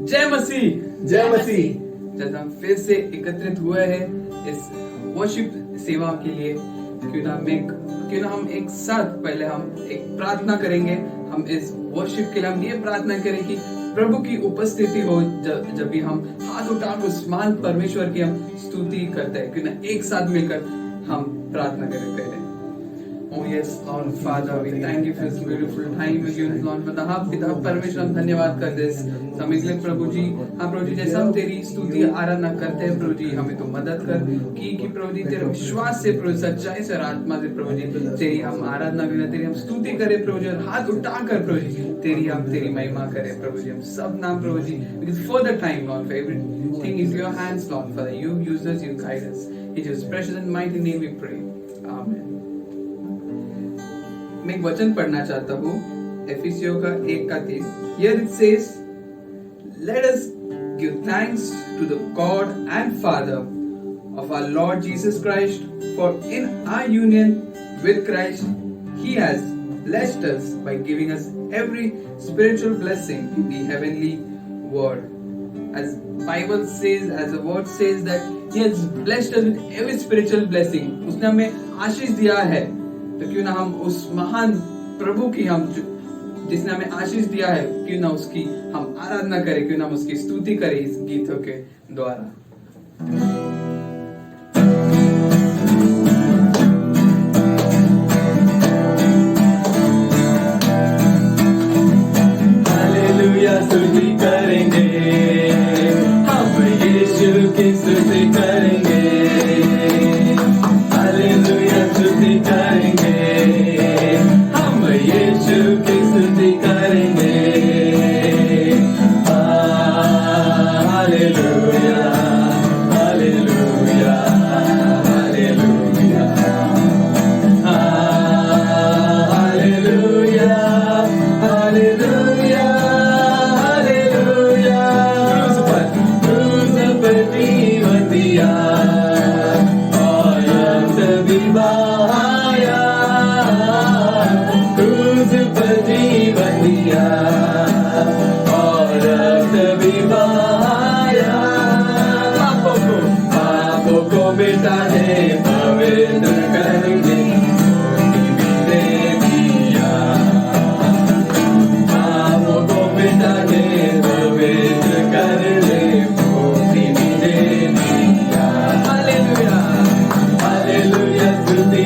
जय मसीह। जय मसीह। जब हम फिर से एकत्रित हुए हैं इस वर्शिप सेवा के लिए, क्यों ना हम एक साथ पहले हम एक प्रार्थना करेंगे। हम इस वर्शिप के लिए हम ये प्रार्थना करें कि प्रभु की उपस्थिति हो। जब भी हम हाथ उठाकर उस महान परमेश्वर की हम स्तुति करते हैं, क्यों ना एक साथ मिलकर हम प्रार्थना करें पहले। Oh yes, Lord Father, we thank you for this beautiful time with you, Lord. पिता परमेश्वर, हम धन्यवाद करते हैं समय के लिए प्रभु जी। हाँ प्रभु जी, जैसा हम तेरी स्तुति आराधना करते हैं प्रभु जी, हमें तो मदद कर कि प्रभु जी तेरे विश्वास से, प्रभु सच्चाई से और आत्मा से प्रभु जी तेरी हम आराधना करें, तेरी हम स्तुति करें प्रभु जी, और हाथ उठाकर प्रभु जी तेरी महिमा करें प्रभु जी। हम सब नाम प्रभु जी, because for the time Lord, for everything is your hands Lord, Father, you use us, you guide us. In Jesus precious and mighty name we pray. Amen. मैं एक वचन पढ़ना चाहता हूँ, एफिसियों का 1:3। Here it says, let us give thanks to the God and Father of our Lord Jesus Christ, for in our union with Christ, He has blessed us by giving us every spiritual blessing in the heavenly world. As Bible says, as the word says that He has blessed us with every spiritual blessing. उसने हमें आशीष दिया है, तो क्यों ना हम उस महान प्रभु की हम जिसने हमें आशीष दिया है, क्यों ना उसकी हम आराधना करें, क्यों ना हम उसकी स्तुति करें इस गीतों के द्वारा। हालेलुया स्तुति करेंगे, हम यीशु की स्तुति करेंगे। हालेलुया स्तुति करेंगे, हम यीशु की स्तुति करेंगे। Hallelujah hallelujah hallelujah hallelujah hallelujah hallelujah. क्रूस पर जीवन दिया और रक्त भी बहाया, क्रूस पर जीवन दिया और रक्त भी बहाया। पापों को मिटा दे, पवित्र करके मुक्ति भी दे दिया। पापों को मिटा दे, पवित्र कर दे, मुक्ति भी दे दिया। हालेलुया हालेलुया स्तुति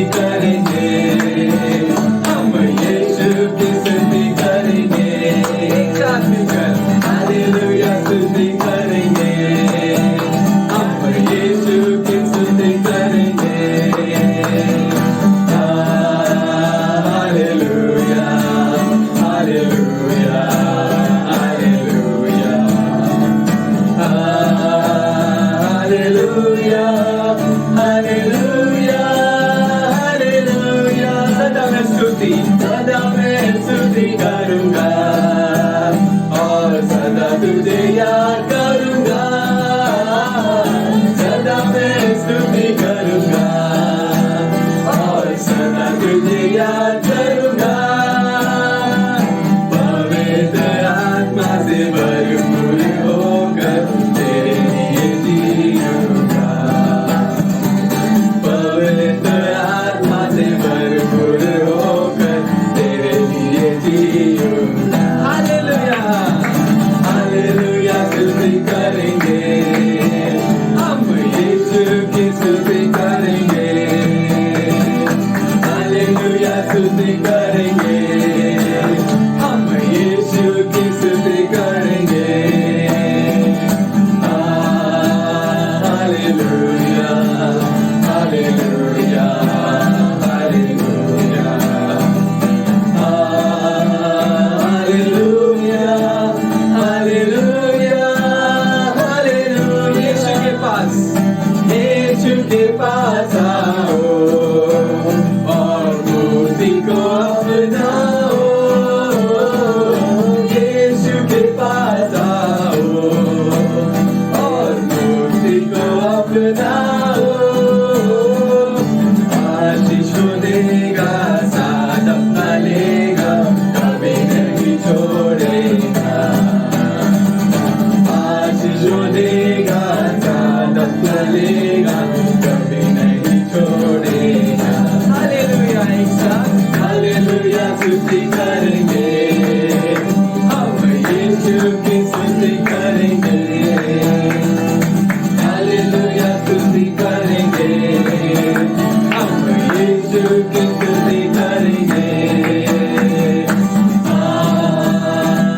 की स्तुति करेंगे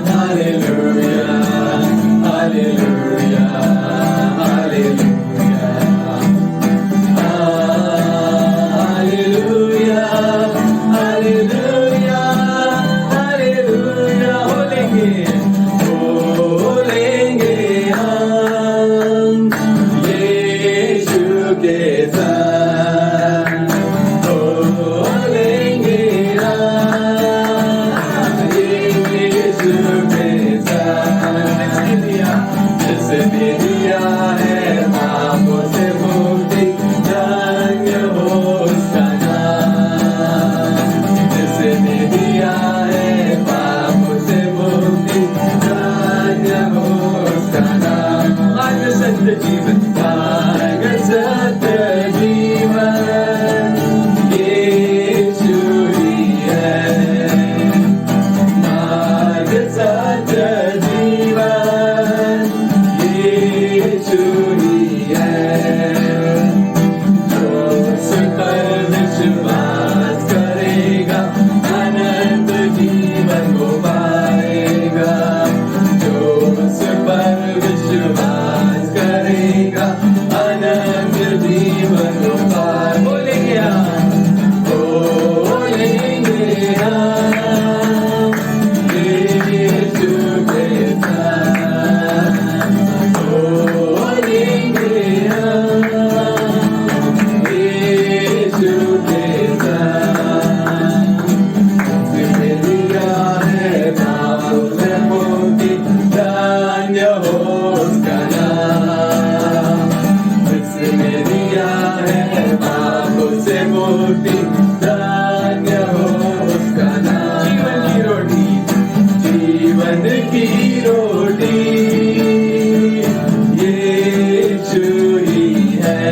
hallelujah hallelujah hallelujah hallelujah hallelujah hallelujah बोलेंगे हम यीशु के साथ बोलेंगे हम यीशु के साथ जिसने दिया है पापों से मुक्ति धन्य हो उसका नाम जिसने दिया है पापों से मुक्ति धन्य हो उसका नाम मार्ग सत्य जीवन मार्ग सत्य जीवन यीशु ही है मार्ग सत्य जीवन यीशु ही है जो उस पर विश्वास करेगा अनंत जीवन को पाएगा जो उस पर विश्वास करेगा अनंत जीवन को पाएगा बोलेंगे हम यीशु के साथ बोलेंगे हम यीशु के साथ जिसने दिया है पापों से मुक्ति धन्य हो उसका नाम जिसने दिया है पापों से मुक्ति धन्य हो उसका नाम जीवन की रोटी यीशु ही है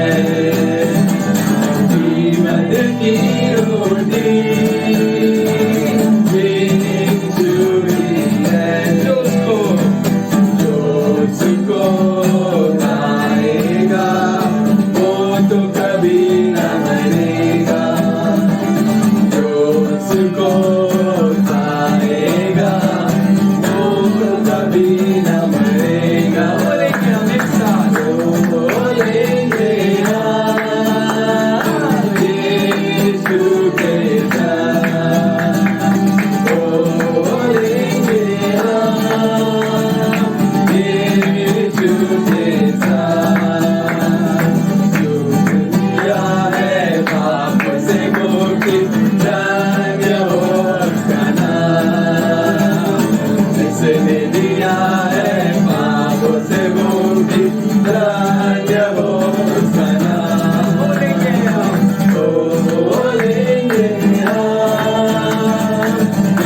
जीवन की रोटी यीशु ही है जो उसको खाएगा वो तो कभी न मरेगा जो उसको खाएगा वो तो कभी न मरेगा बोलेंगे हम एक साथ बोलेंगे हम यीशु के साथ बोलेंगे हम यीशु के साथ जो दिया है पापों से मुक्ति धन्य हो उसका नाम जिसने दिया है पापों से मुक्ति धन्य हो उसका नाम बोलेंगे हम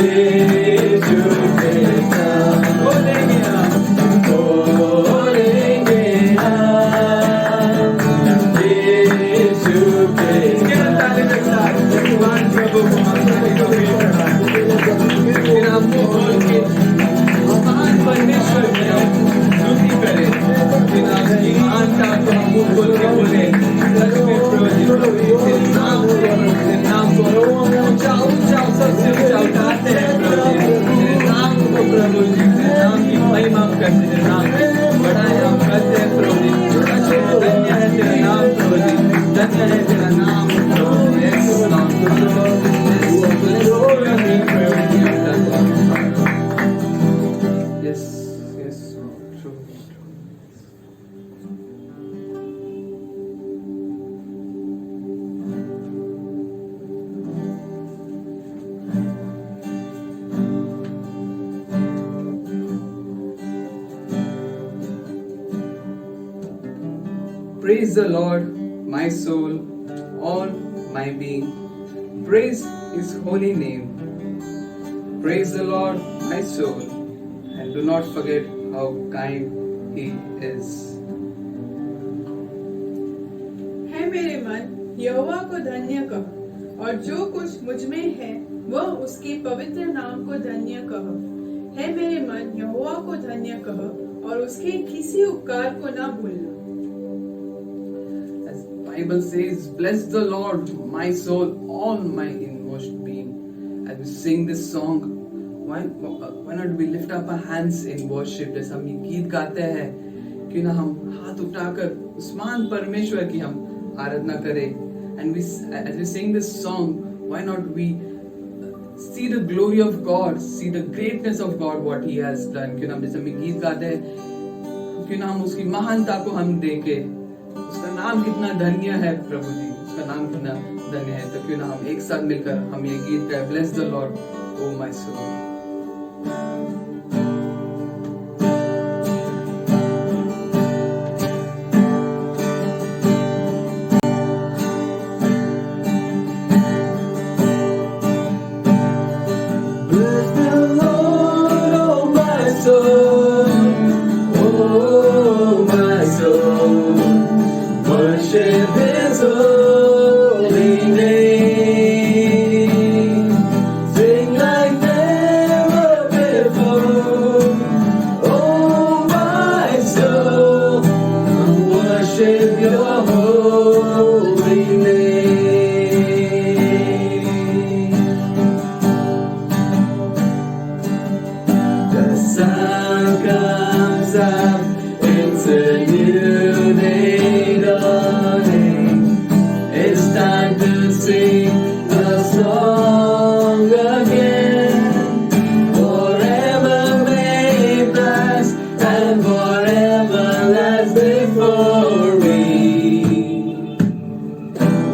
यीशु के साथ बोलेंगे हम यीशु के साथ भगवान प्रभु को महान परमेश्वर की हम स्तुति करें बिना उसकी महानता को हम मुंह खोल के बोले सच में प्रभु जी तेरे नाम को ऊंचा ऊंचा सबसे ऊंचा उठाते हैं प्रभु जी तेरे नाम को प्रभु जी तेरे नाम की महिमा करते तेरे नाम की बड़ाई हम करते हैं प्रभु जी सच में धन्य है तेरा नाम प्रभु जी धन्य है तेरा नाम प्रभु जी Yes, Lord. Yes, yes, Lord. True. Praise the Lord, my soul, all my being. Praise His holy name. Praise the Lord, my soul, and do not forget how kind He is. है मेरे मन यहोवा को धन्य कह, और जो कुछ मुझ में है वह उसके पवित्र नाम को धन्य कह। है मेरे मन यहोवा को धन्य कह, और उसके किसी उपकार को न भूलना। Bible says, "Bless the Lord, my soul, all my inmost being." As we sing this song, why not we lift up our hands in worship? जैसे हम ये गीत गाते हैं, क्यों ना हम हाथ उठाकर उस महान परमेश्वर की हम आराधना करें? And as we sing this song, why not we see the glory of God, see the greatness of God, what He has done? क्यों ना हम जैसे हम गीत गाते हैं, क्यों ना हम उसकी महानता को हम देखें, उसका नाम कितना धन्य है प्रभु जी, उसका नाम कितना धन्य है। तो क्यों ना हम एक साथ मिलकर हम ये गीत गाएं, bless the Lord O my soul. Worship His holy name. Sing like never before. Oh, my soul, worship Your holy name. The sun comes up, it's a new day. It's time to sing the song again. Forever may pass and forever last before me.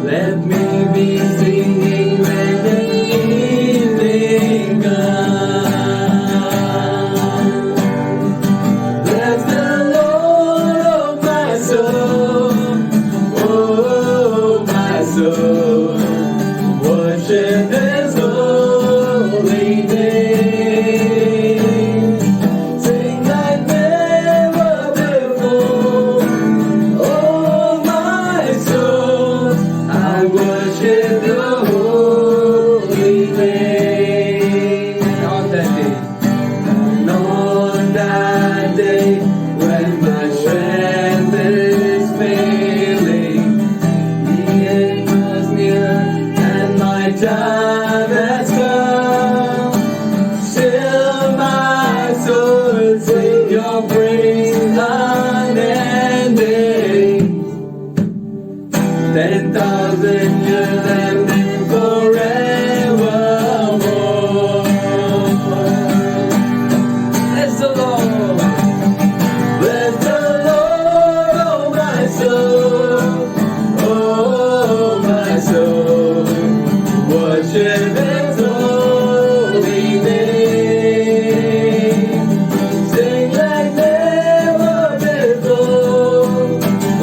Let me be singing when the evening comes. Bless the Lord, oh my soul. Worship His holy name. Sing like never before. Oh, my soul, I worship Your holy name. And on that day, when my strength is failing, time has come. Still my soul will sing Your praise unending. 10,000 years and then forevermore. Bless the Lord. Bless the Lord, oh my soul. Oh, my soul. Worship His holy name. Sing like never before.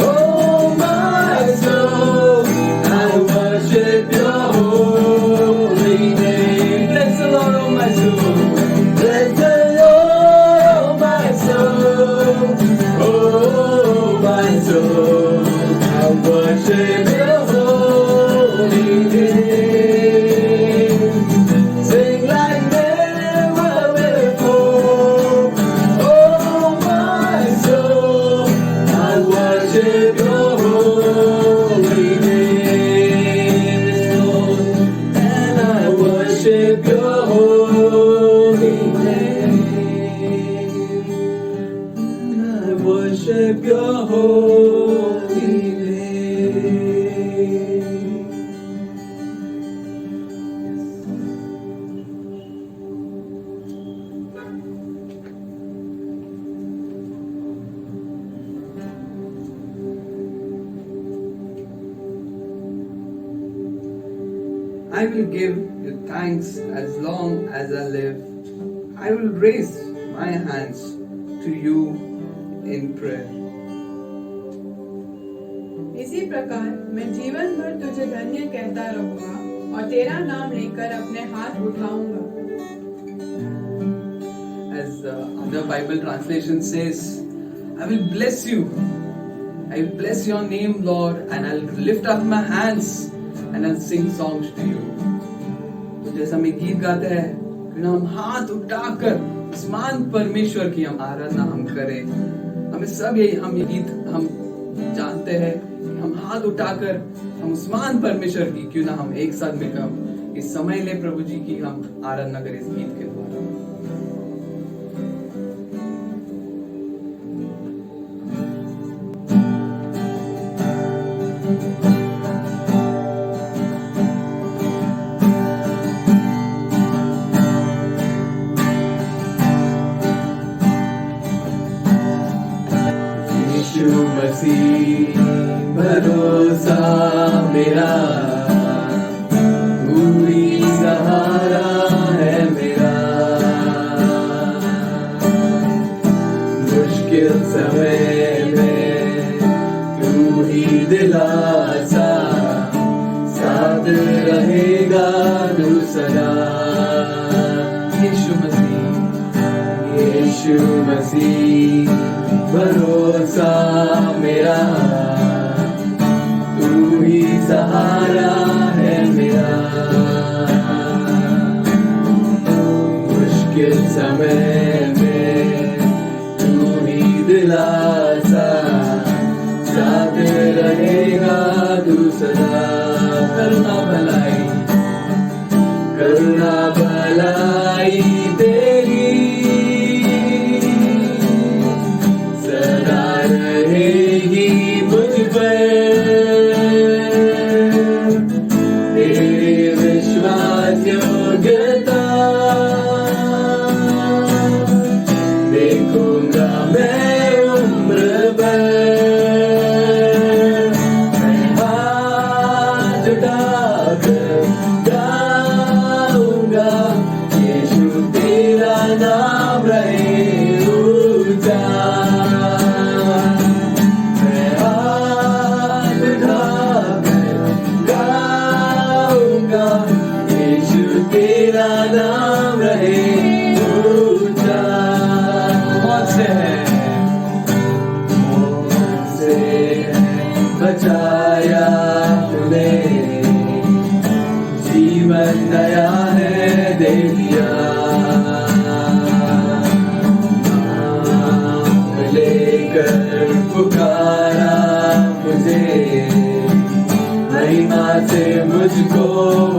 Oh, my soul, I worship Your holy name. Bless the Lord, oh my soul. Bless the Lord, oh my soul. Oh, my soul, I worship Your holy name. Worship Your holy name. I will give You thanks as long as I live. I will raise my hands to You in prayer. इसी प्रकार मैं जीवन भर तुझे धन्य कहता रहूंगा और तेरा नाम लेकर अपने हाथ उठाऊंगा. As other Bible translation says, I will bless You. I will bless Your name, Lord, and I'll lift up my hands and I'll sing songs to You. तो जैसा हम गीत गाते हैं, हम हाथ उठाकर इस महान परमेश्वर की हम आराधना हम करें. हमें सब ये गीत हम जानते हैं कि हम हाथ हाथ उठाकर हम उस महान परमेश्वर की क्यों ना हम एक साथ मिलकर इस समय ले प्रभु जी की हम आराधना करें इस गीत के द्वारा। यीशु मसीह भरोसा मेरा, तू ही सहारा है मेरा। मुश्किल समय में तू ही दिलासा, साथ रहेगा तू सदा। यीशु मसीह भरोसा मेरा, तू ही सहारा है मेरा। मुश्किल समय में तू ही दिलासा, साथ रहेगा तू सदा। करुणा भलाई तेरी सदा रहेगी मुझ पर। तेरे विश्वास योग्यता देखूंगा मैं उम्र भर। मैं हाथ उठाकर गाऊंगा, यीशु तेरा नाम रहे ऊंचा। मैं हाथ उठाकर गाऊंगा, यीशु तेरा नाम रहे ऊंचा। मौत से बचाया तूने, जीवन नया है दे दिया। नाम लेकर पुकारा मुझे, महिमा से मुझको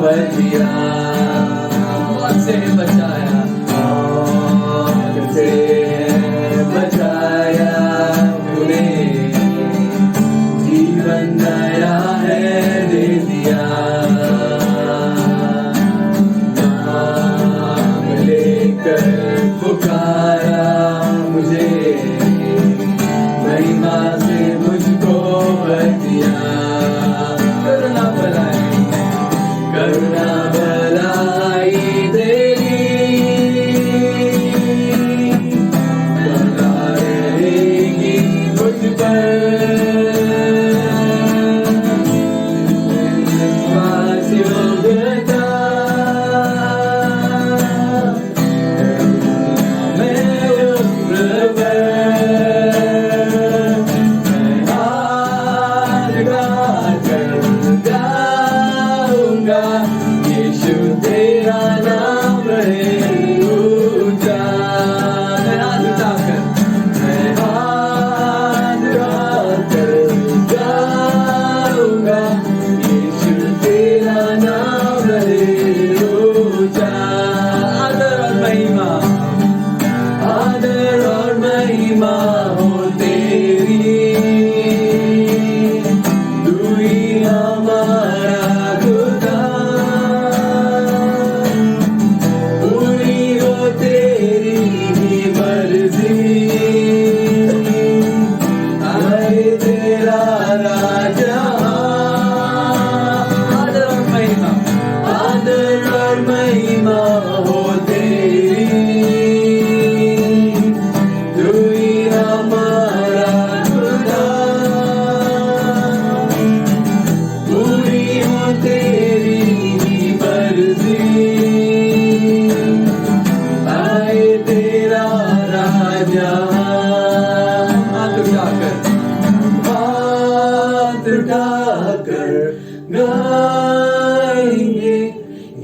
भर दिया। मौत से बचाया, मौत से बचाया तूने, जीवन नया है दे दिया। नाम लेकर पुकारा मुझे, महिमा से मुझको भर दिया। करुणा भलाई तेरी सदा रहेगी मुझ पर। विश्वास योग्यता मैं उम्र भर। मैं हाथ उठाकर गाऊंगा, यीशु तेरा नाम रहे ऊंचा। मैं हाथ उठाकर गाऊंगा, यीशु तेरा नाम रहे ऊंचा। आदर और महिमा हो तेरी, तू ही हमारा खुदा। पूरी हो तेरी ही मर्जी, आए तेरा राजा। आदर और महिमा हो तेरी, तू ही हमारा खुदा। पूरी हो तेरी ही मर्जी, आए तेरा राजा। हाथ उठाकर गाएंगे,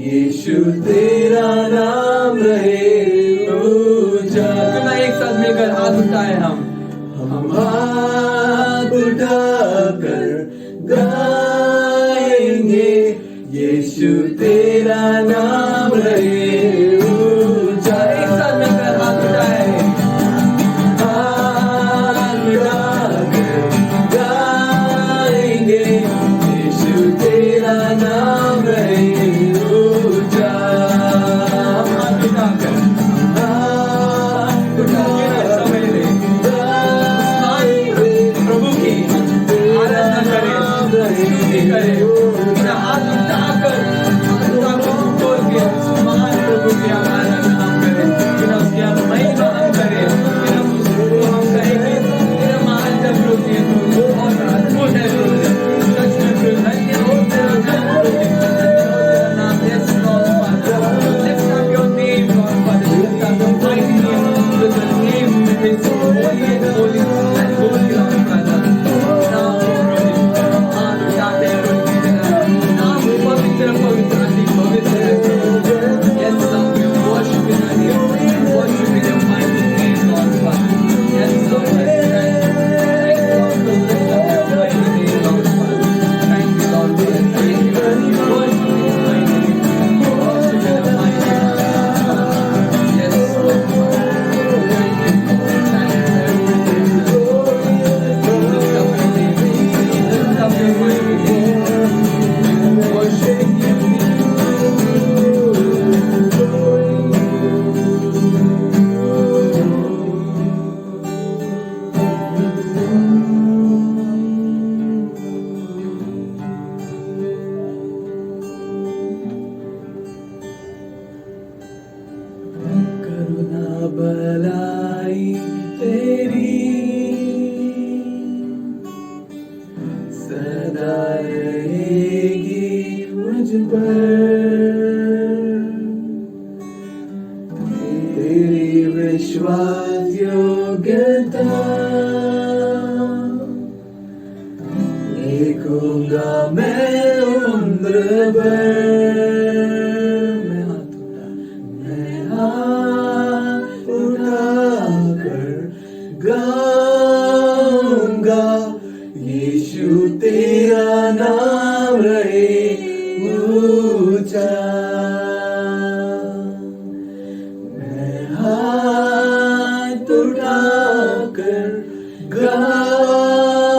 यीशु तेरा नाम रहे ऊंचा। एक साथ मिलकर हाथ उठाए हम हाथ उठाकर यीशु तेरा नाम रहे ऊंचा। एक साथ मिलकर हाथ उठाए, हाथ उठाकर गाएंगे, यीशु तेरा नाम रहे ऊंचा। हाथ उठाकर, हाथ उठाकर सवेरे प्रभु की आराधना करें, स्तुति करें, हाथ उठाकर बोल के महान प्रभु की आराधना हम करें, बिना उसकी हम महिमा हम करें, बिना उसको हम कहेंगे तेरा महान जब प्रभु है, प्रभु बहुत अद्भुत है, प्रभु सच में प्रभु धन्य हो तेरा नाम, प्रभु धन्य हो तेरा नाम। Yes Lord Father, lift up your name Lord Father, lift up your mighty name, to the name that is so holy and holy and holy Lord Father। नाम प्रभु हाथ उठाते हैं प्रभु तेरा नाम पवित्र पवित्र अति पवित्र है प्रभु। Yes Lord, we worship in your name, we worship in your mighty name Lord Father। Yes Lord, thank you Lord for lift up your mighty name Lord Father। Thank you Lord, thank you, worship in your mighty name, worship in your mighty name। Yes Lord Father, thank you Lord, thank you for everything Lord। Lift up your name, lift up your mighty name, worship in your name। करुणा भलाई तेरी सदा रहेगी मुझ पर, तेरी विश्वास योग्यता देखूंगा मैं उम्र भर। मैं हाथ उठाकर गाऊंगा, यीशु तेरा नाम रहे ऊंचा। मैं हाथ उठाकर गाऊंगा,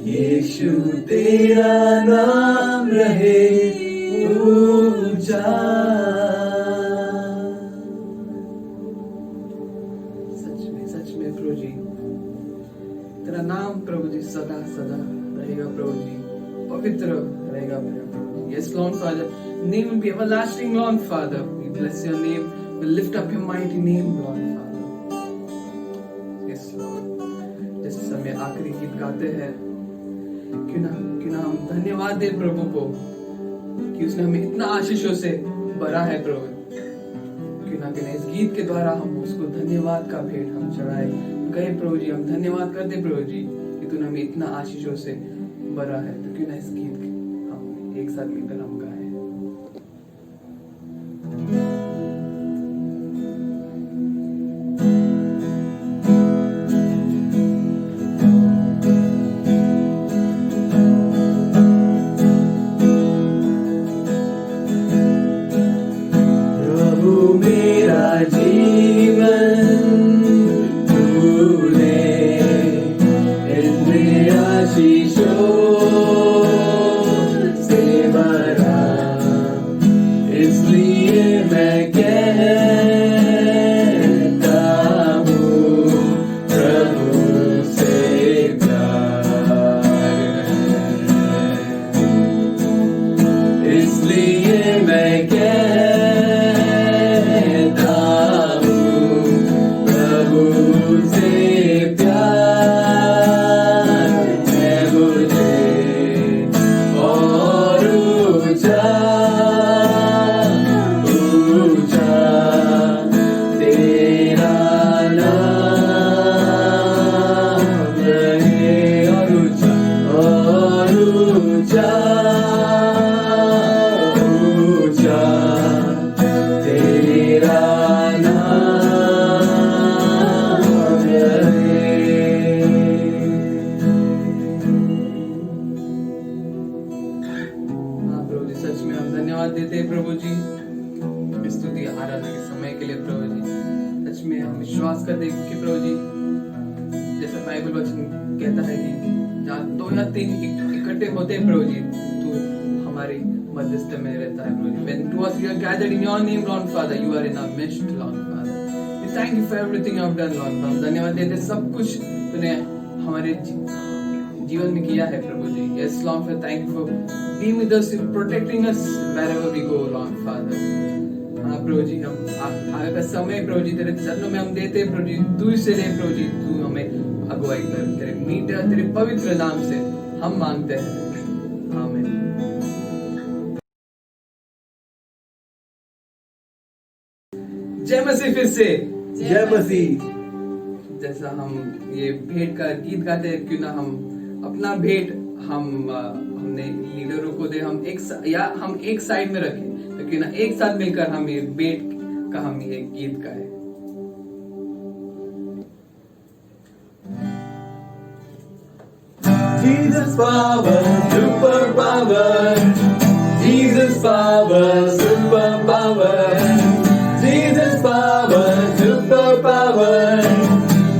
यीशु तेरा नाम रहे ऊंचा। सच में प्रभु जी तेरा नाम प्रभु जी सदा सदा रहेगा प्रभु जी, पवित्र रहेगा प्रभु जी। Yes Lord Father, name will be everlasting Lord Father, we bless your name, we lift up your mighty name Lord Father। Yes Lord, जिस समय आखिरी गीत गाते हैं, क्यों ना हम धन्यवाद दे प्रभु को कि उसने हमें इतना आशीषों से भरा है प्रभु। क्यों ना इस गीत के द्वारा हम उसको धन्यवाद का भेंट हम चढ़ाए, कहे प्रभु जी हम धन्यवाद करते प्रभु जी कि तूने हमें इतना आशीषों से भरा है। तो क्यों ना इस गीत हम एक साथ मिलकर हम गाएं। प्रभु मेरा जीवन तूने इतने आशीषों से भरा, इसलिए मैं कहता हूँ प्रभु से प्यार है, इसलिए मैं कहता हूँ प्रभु से प्यार है मुझे और ऊंचा ऊंचा तेरा नाम रहे और ऊंचा धन्यवाद देते हैं प्रभु जी स्तुति आराधना के समय के लिए प्रभु जी। सच में हम विश्वास करते हैं कि प्रभु जी जैसा बाइबल वचन कहता है कि जहाँ 2 या 3 इकट्ठे होते हैं प्रभु जी तो हमारी मध्यस्थ में रहता है प्रभु जी। When 2 or 3 are gathered in your name, Lord Father, you are in our midst, Lord Father. We thank you for everything you have done, Lord. हम धन्यवाद देते सब कुछ तूने हमारे जीवन में किया है प्रभु जी। Yes, Lord Father, thank you for being with us, protecting us wherever we go, Lord Father. हाँ प्रभु जी, हम आगे का समय प्रभु जी तेरे चरणों में हम देते हैं प्रभु जी। तू से ले प्रभु जी, तू हमें अगुवाई कर, तेरे मीठे तेरे पवित्र नाम से हम मांगते हैं, आमीन। जय मसीह। फिर से जय मसीह। जैसा हम ये भेंट का गीत गाते हैं, क्यों ना हम अपना भेंट हमने लीडरों को दे, हम एक साइड में रखें, तो क्यों ना एक साथ मिलकर हम ये भेंट का हम ये गीत गाएं। Jesus power, super power. Jesus power, super power. Jesus power, super power.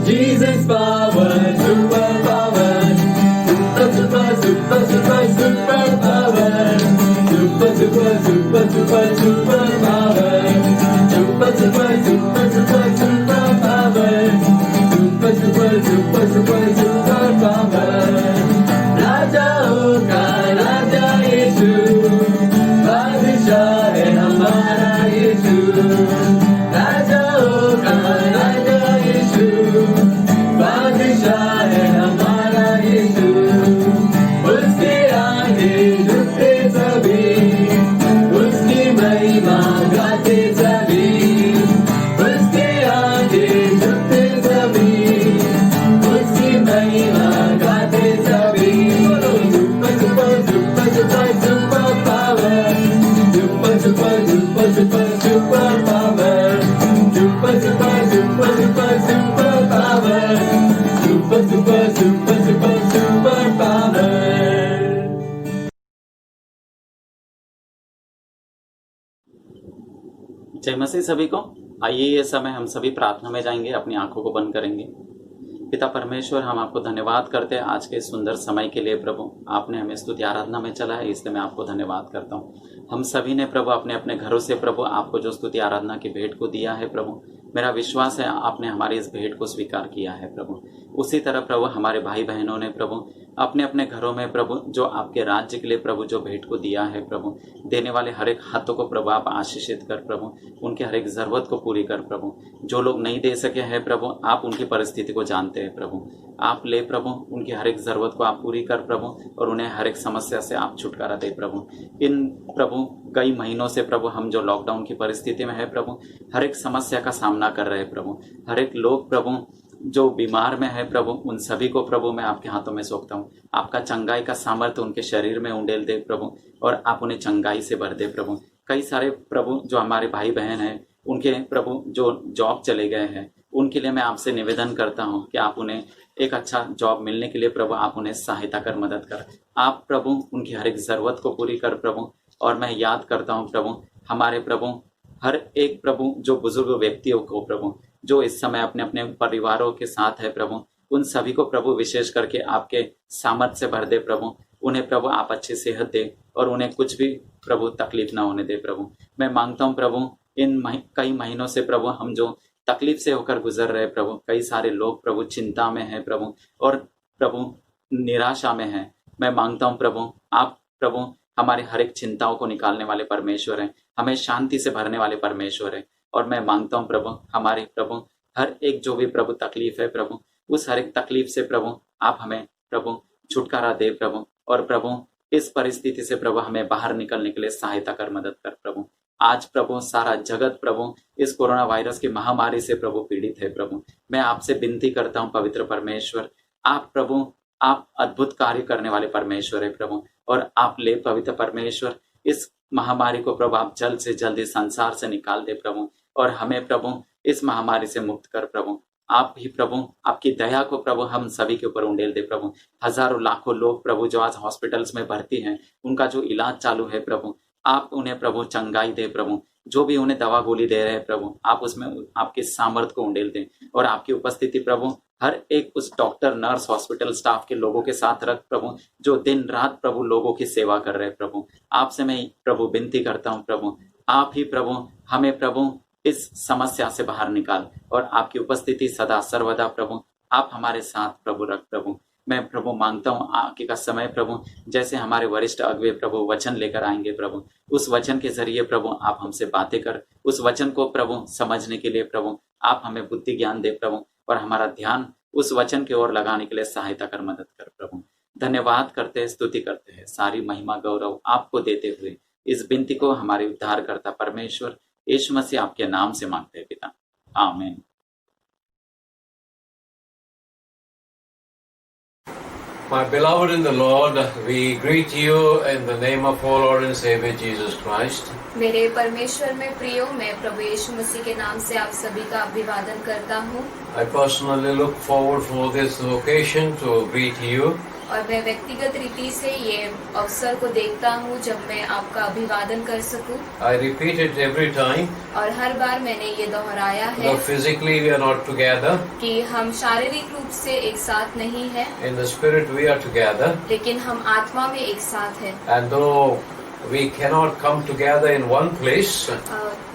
Jesus power, super power. Super, super, super, super, super power. Super, super, super, super, super power. Super, super, super, super, super power. Super, super, super, super, super power. राजाओं का राजा यीशु, बादशाह है हमारा यीशु। राजाओं का राजा यीशु, बादशाह है हमारा यीशु। उसके आगे झुकते सभी, उसकी महिमा गाते सभी। उसके आगे झुकते सभी, उसकी महिमा गाते सभी। Super power, super, super, super, super, super power. Super, super, super, super, super power. Super, super, super, super, super power. जय मसीह सभी को। आइए ये समय हम सभी प्रार्थना में जाएंगे, अपनी आंखों को बंद करेंगे। पिता परमेश्वर, हम आपको धन्यवाद करते हैं आज के सुंदर समय के लिए। प्रभु, आपने हमें स्तुति आराधना में चला है, इसलिए मैं आपको धन्यवाद करता हूँ। हम सभी ने प्रभु अपने अपने घरों से प्रभु आपको जो स्तुति आराधना की भेंट को दिया है प्रभु, मेरा विश्वास है आपने हमारी इस भेंट को स्वीकार किया है प्रभु। उसी तरह प्रभु हमारे भाई बहनों ने प्रभु अपने अपने घरों में प्रभु जो आपके राज्य के लिए प्रभु जो भेंट को दिया है प्रभु, देने वाले हर एक हाथों को प्रभु आप आशीषित कर प्रभु, उनके हर एक जरूरत को पूरी कर प्रभु। जो लोग नहीं दे सके हैं प्रभु, आप उनकी परिस्थिति को जानते हैं प्रभु, आप ले प्रभु, उनकी हर एक जरूरत को आप पूरी कर प्रभु, और उन्हें हर एक समस्या से आप छुटकारा दे प्रभु। इन प्रभु कई महीनों से प्रभु हम जो लॉकडाउन की परिस्थिति में है प्रभु, हर एक समस्या का सामना कर रहे हैं प्रभु, हर एक लोग प्रभु जो बीमार में है प्रभु, उन सभी को प्रभु मैं आपके हाथों में सौंपता हूँ। आपका चंगाई का सामर्थ्य उनके शरीर में उंडेल दे प्रभु, और आप उन्हें चंगाई से भर दे प्रभु। कई सारे प्रभु जो हमारे भाई बहन हैं, उनके प्रभु जो जॉब चले गए हैं, उनके लिए मैं आपसे निवेदन करता हूँ कि आप उन्हें एक अच्छा जॉब मिलने के लिए प्रभु आप उन्हें सहायता कर, मदद कर। आप प्रभु उनकी हर एक जरूरत को पूरी कर प्रभु। और मैं याद करता हूँ प्रभु हमारे प्रभु हर एक प्रभु जो बुजुर्ग व्यक्तियों को प्रभु जो इस समय अपने अपने परिवारों के साथ है प्रभु, उन सभी को प्रभु विशेष करके आपके सामर्थ्य से भर दे प्रभु। उन्हें प्रभु आप अच्छी सेहत दे और उन्हें कुछ भी प्रभु तकलीफ ना होने दे प्रभु। मैं मांगता हूँ प्रभु इन कई महीनों से प्रभु हम जो तकलीफ से होकर गुजर रहे प्रभु, कई सारे लोग प्रभु चिंता में हैं प्रभु और प्रभु निराशा में हैं। मैं मांगता हूँ प्रभु आप प्रभु हमारे हर एक चिंताओं को निकालने वाले परमेश्वर हैं, हमें शांति से भरने वाले परमेश्वर हैं। और मैं मांगता हूँ प्रभु हमारे प्रभु हर एक जो भी प्रभु तकलीफ है प्रभु, उस हर एक तकलीफ से प्रभु आप हमें प्रभु छुटकारा दे प्रभु। और प्रभु इस परिस्थिति से प्रभु हमें बाहर निकलने के लिए सहायता कर, मदद कर प्रभु। आज प्रभु सारा जगत प्रभु इस कोरोना वायरस की महामारी से प्रभु पीड़ित है प्रभु। मैं आपसे विनती करता हूँ पवित्र परमेश्वर, आप प्रभु आप अद्भुत कार्य करने वाले परमेश्वर है प्रभु, और आप ले पवित्र परमेश्वर इस महामारी को प्रभु आप जल्द से जल्द इस संसार से निकाल दे प्रभु, और हमें प्रभु इस महामारी से मुक्त कर प्रभु। आप ही प्रभु आपकी दया को प्रभु हम सभी के ऊपर उंडेल दे प्रभु। हजारों लाखों लोग प्रभु जो आज हॉस्पिटल्स में भर्ती हैं, उनका जो इलाज चालू है प्रभु, आप उन्हें प्रभु चंगाई दे प्रभु, जो भी उन्हें दवा गोली दे रहे हैं प्रभु, आप उसमें आपके सामर्थ्य को उंडेल दें और आपकी उपस्थिति प्रभु हर एक उस डॉक्टर, नर्स, हॉस्पिटल स्टाफ के लोगों के साथ रख प्रभु, जो दिन रात प्रभु लोगों की सेवा कर रहे हैं प्रभु। आपसे मैं प्रभु विनती करता हूँ प्रभु, आप ही प्रभु हमें प्रभु इस समस्या से बाहर निकाल और आपकी उपस्थिति सदा सर्वदा प्रभु आप हमारे साथ प्रभु रख प्रभु। मैं प्रभु मांगता हूँ आगे का समय प्रभु, जैसे हमारे वरिष्ठ अगुवे प्रभु वचन लेकर आएंगे प्रभु, उस वचन के जरिए प्रभु आप हमसे बातें कर, उस वचन को प्रभु समझने के लिए प्रभु आप हमें बुद्धि ज्ञान दे प्रभु, और हमारा ध्यान उस वचन की ओर लगाने के लिए सहायता कर, मदद कर प्रभु। धन्यवाद करते हैं, स्तुति करते हैं, सारी महिमा गौरव आपको देते हुए इस विनती को हमारे उद्धारकर्ता परमेश्वर यीशु मसीह आपके नाम से मांगते हैं पिता, आमीन। My beloved in the Lord, we greet you in the name of our Lord and Savior Jesus Christ. मेरे परमेश्वर में प्रियो, मैं प्रभु यीशु मसीह के नाम से आप सभी का अभिवादन करता हूँ। I personally look forward for this occasion to greet you. और मैं व्यक्तिगत रीति से ये अवसर को देखता हूँ जब मैं आपका अभिवादन कर सकूँ। I repeat it every time. और हर बार मैंने ये दोहराया है Though physically we are not together, कि हम शारीरिक रूप से एक साथ नहीं है, in the spirit we are together. लेकिन हम आत्मा में एक साथ है। And though we cannot come together in one place,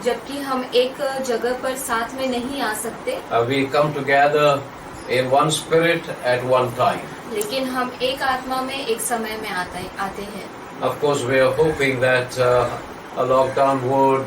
जबकि हम एक जगह पर साथ में नहीं आ सकते, we come together in one spirit at one time. लेकिन हम एक आत्मा में एक समय में आते हैं। Of course, we are hoping that a lockdown would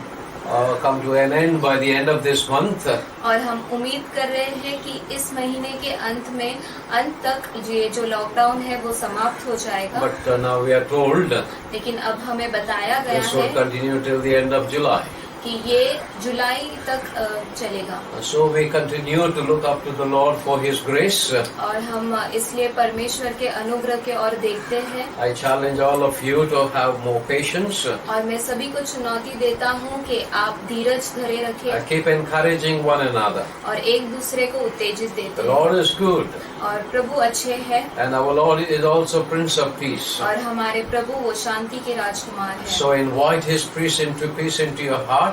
come to an end by the end of this month. और हम उम्मीद कर रहे हैं कि इस महीने के अंत तक ये जो लॉकडाउन है वो समाप्त हो जाएगा। But now we are told लेकिन अब हमें बताया गया this will है continue till the end of July. कि ये जुलाई तक चलेगा। So we continue to look up to the Lord for His grace. और हम इसलिए परमेश्वर के अनुग्रह के ओर देखते हैं। I challenge all of you to have more patience. और मैं सभी को चुनौती देता हूँ कि आप धीरज धरे रखें Keep encouraging one another. और एक दूसरे को उत्तेजित The देते हैं। Lord is good, और प्रभु अच्छे हैं and our Lord is also Prince of Peace. और हमारे प्रभु वो शांति के राजकुमार हैं। So invite His peace into your heart,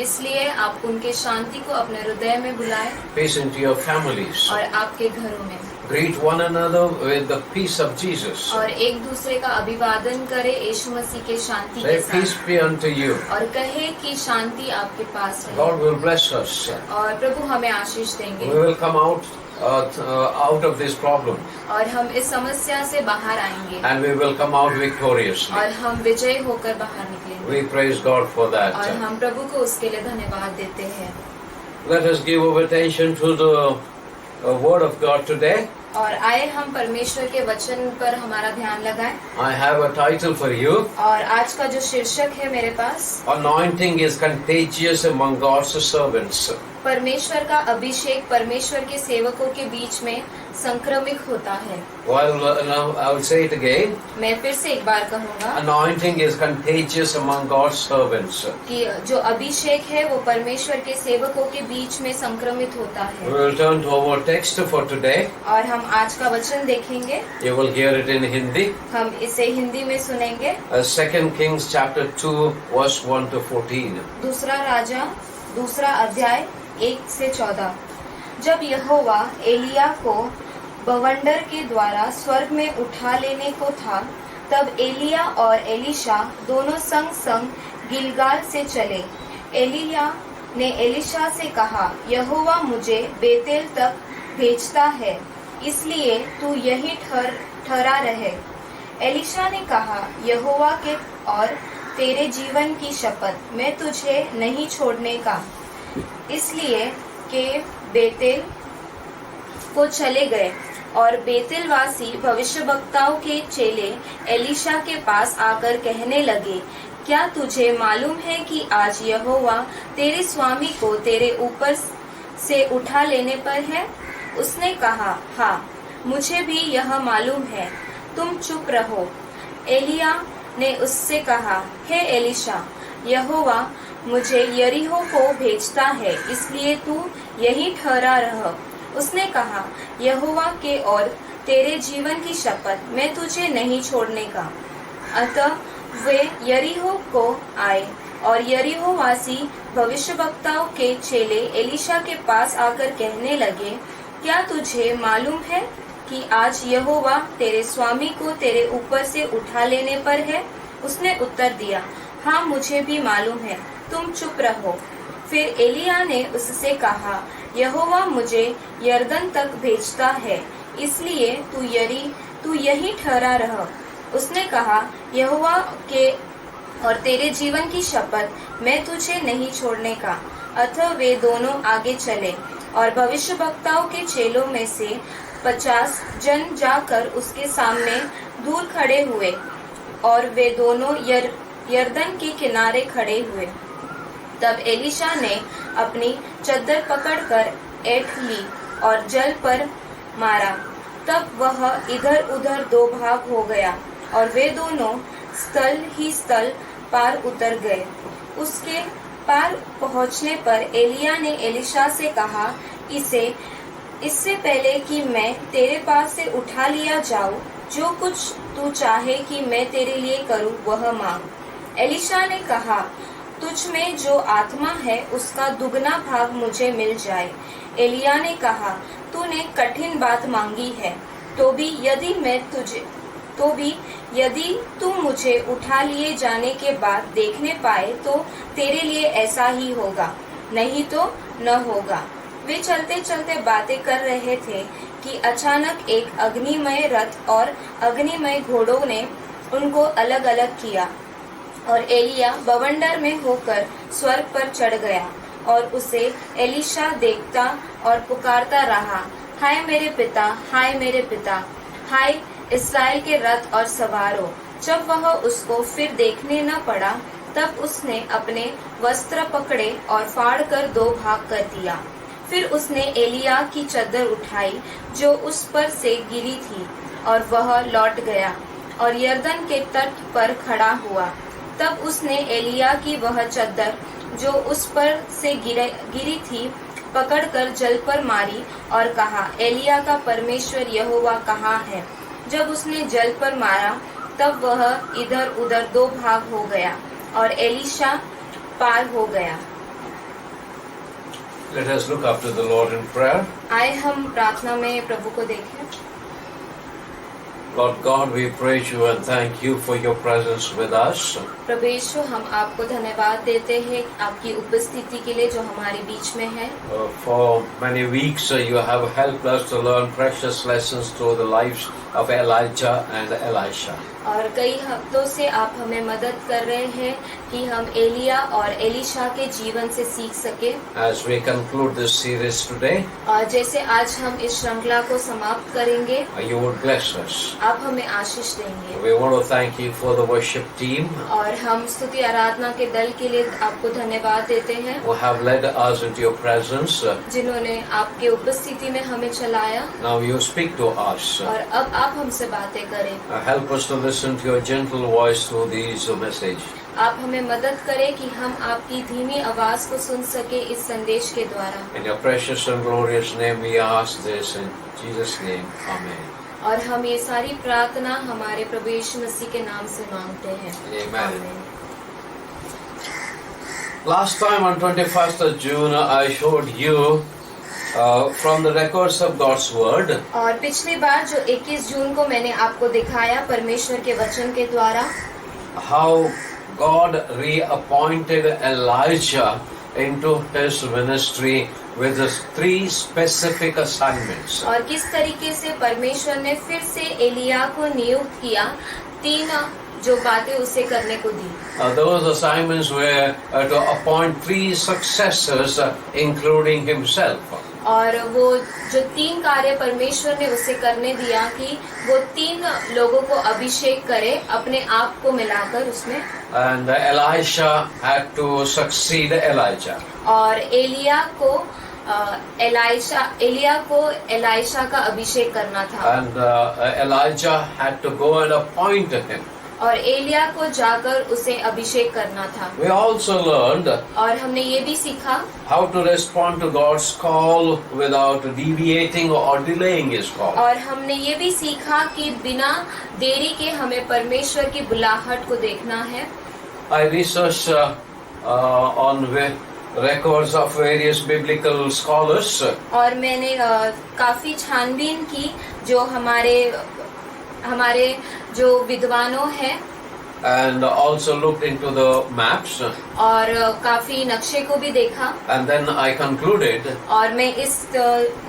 इसलिए आप उनके शांति को अपने हृदय में बुलाएं peace into your families. और आपके घरों में, Greet one another with the peace of Jesus. और एक दूसरे का अभिवादन करें यीशु मसीह के शांति Say, के peace साथ, be unto you. और कहे कि शांति आपके पास है। God will bless us. और प्रभु हमें आशीष We देंगे will come out of this problem, और हम इस समस्या से बाहर आएंगे and we will come out victoriously. और हम विजय होकर बाहर निकलेंगे। We praise God for और that. हम प्रभु को उसके लिए धन्यवाद देते हैं। Let us give our attention to the Word of God today. और आए हम परमेश्वर के वचन पर हमारा ध्यान लगाएं। I have a title for you. और आज का जो शीर्षक है मेरे पास, Anointing is contagious among God's servants. परमेश्वर का अभिषेक परमेश्वर के सेवकों के बीच में संक्रमित होता है। Well, now I will say it again. मैं फिर से एक बार कहूँगा Anointing is contagious among God's servants. कि जो अभिषेक है वो परमेश्वर के सेवकों के बीच में संक्रमित होता We है। will turn to our text for today. और हम आज का वचन देखेंगे, You will hear it in Hindi. हम इसे हिंदी में सुनेंगे। 2 Kings chapter 2 verse 1 to 14. दूसरा राजा दूसरा अध्याय 1 से 14। जब यहोवा एलिया को बवंडर के द्वारा स्वर्ग में उठा लेने को था, तब एलिया और एलीशा दोनों संग संग गिलगाल से चले। एलिया ने एलीशा से कहा, यहोवा मुझे बेतेल तक भेजता है, इसलिए तू यही ठहरा रहे। एलीशा ने कहा, यहोवा के और तेरे जीवन की शपथ, मैं तुझे नहीं छोड़ने का। इसलिए के बेतेल को चले गए और बेतेलवासी भविष्यवक्ताओं के चेले एलीशा के पास आकर कहने लगे, क्या तुझे मालूम है कि आज यहोवा तेरे स्वामी को तेरे ऊपर से उठा लेने पर है? उसने कहा, हाँ, मुझे भी यह मालूम है, तुम चुप रहो। एलिया ने उससे कहा, हे एलीशा, यहोवा मुझे यरीहो को भेजता है, इसलिए तू यही ठहरा रह। उसने कहा, यहोवा के और तेरे जीवन की शपथ, मैं तुझे नहीं छोड़ने का। अतः वे यरीहो को आए और यरीहो वासी भविष्यवक्ताओं के चेले एलीशा के पास आकर कहने लगे, क्या तुझे मालूम है कि आज यहोवा तेरे स्वामी को तेरे ऊपर से उठा लेने पर है? उसने उत्तर दिया, हाँ मुझे भी मालूम है, तुम चुप रहो। फिर एलिय्याह ने उससे कहा, यहोवा मुझे यरदन तक भेजता है, इसलिए तू यहीं ठहरा रह। उसने कहा, यहोवा के और तेरे जीवन की शपथ, मैं तुझे नहीं छोड़ने का। अतः वे दोनों आगे चले और भविष्यवक्ताओं के चेलों में से 50 जन जाकर उसके सामने दूर खड़े हुए और वे दोनों यरदन के किनारे खड़े हुए। तब एलीशा ने अपनी चद्दर पकड़कर ऐंठ ली और जल पर मारा। तब वह इधर उधर दो भाग हो गया और वे दोनों स्थल ही स्थल पार उतर गए। उसके पार पहुंचने पर एलिय्याह ने एलीशा से कहा, इससे पहले कि मैं तेरे पास से उठा लिया जाऊं, जो कुछ तू चाहे कि मैं तेरे लिए करूं वह मांग। एलीशा ने कहा, तुझ में जो आत्मा है उसका दुगना भाग मुझे मिल जाए। एलिय्याह ने कहा, तूने कठिन बात मांगी है, तो भी यदि तू मुझे उठा लिए जाने के बाद देखने पाए तो तेरे लिए ऐसा ही होगा, नहीं तो न होगा। वे चलते चलते बातें कर रहे थे कि अचानक एक अग्निमय रथ और अग्निमय घोड़ों ने उनको अलग अलग किया और एलिय्याह बवंडर में होकर स्वर्ग पर चढ़ गया और उसे एलीशा देखता और पुकारता रहा, हाय मेरे पिता, हाय मेरे पिता, हाय इस्राएल के रथ और सवारों। जब वह उसको फिर देखने न पड़ा, तब उसने अपने वस्त्र पकड़े और फाड़ कर दो भाग कर दिया। फिर उसने एलिय्याह की चद्दर उठाई जो उस पर से गिरी थी और वह लौट गया और यरदन के तट पर खड़ा हुआ। तब उसने एलिय्याह की वह चद्दर जो उस पर से गिरी थी पकड़कर जल पर मारी और कहा, एलिय्याह का परमेश्वर यहोवा कहाँ है? जब उसने जल पर मारा तब वह इधर उधर दो भाग हो गया और एलीशा पार हो गया। Let us look up to the Lord in prayer. आए हम प्रार्थना में प्रभु को देखें। Lord God, we praise you and thank you for your presence with us. प्रभु यीशु, हम आपको धन्यवाद देते हैं आपकी उपस्थिति के लिए जो हमारे बीच में है। For many weeks you have helped us to learn precious lessons through the lives of Elijah and Elisha. और कई हफ्तों से आप हमें मदद कर रहे हैं कि हम एलिय्याह और एलीशा के जीवन से सीख सके। As we conclude this series today, और जैसे आज हम इस श्रृंखला को समाप्त करेंगे, you would bless us. आप हमें आशीष देंगे। We want to thank you for the worship team और हम स्तुति आराधना के दल के लिए आपको धन्यवाद देते हैं who have led us into your presence. जिन्होंने आपके उपस्थिति में हमें चलाया। Now you speak to us. और अब आप हमसे बातें करें। Help us to listen to your gentle voice through these message. आप हमें मदद करें कि हम आपकी धीमी आवाज को सुन सके इस संदेश के द्वारा। In your precious and glorious name we ask this in Jesus' name. Amen. और हम ये सारी प्रार्थना हमारे प्रभु यीशु मसीह के नाम से मांगते हैं। Amen. आमीन। Last time on 21st of June I showed you from the records of God's word और पिछली बार जो 21 जून को मैंने आपको दिखाया परमेश्वर के वचन के द्वारा how God reappointed Elijah into his ministry with his 3 specific assignments. और किस तरीके से परमेश्वर ने फिर से एलिय्याह को नियुक्त किया 3 जो बातें उसे करने को दी। Those assignments were to appoint 3 successors including himself. और वो जो 3 कार्य परमेश्वर ने उसे करने दिया कि वो 3 लोगों को अभिषेक करे अपने आप को मिलाकर उसमें। And Elisha had to succeed Elijah. और एलिय्याह को एलीशा का अभिषेक करना था। And Elijah had to go and appoint him. और एलिया को जाकर उसे अभिषेक करना था। We also learned और हमने ये भी सीखा how to respond to God's call without deviating or delaying His call. और हमने ये भी सीखा कि बिना देरी के हमें परमेश्वर की बुलाहट को देखना है। I researched on records of various biblical scholars. और मैंने काफी छानबीन की जो हमारे जो विद्वानों हैं, And also looked into the maps, और काफी नक्शे को भी देखा, and then I concluded और मैं इस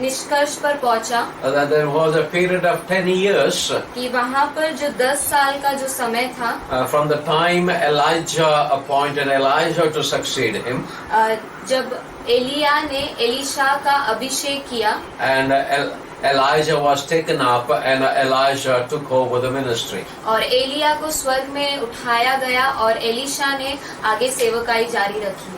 निष्कर्ष पर पहुंचा that there was a period of 10 years कि वहाँ पर जो 10 साल का जो समय था from the time Elijah appointed Elijah to succeed him, जब एलिया ने एलीशा का अभिषेक किया and Elijah was taken up and Elijah took over the ministry. और एलिया को स्वर्ग में उठाया गया और एलीशा ने आगे सेवकाई जारी रखी।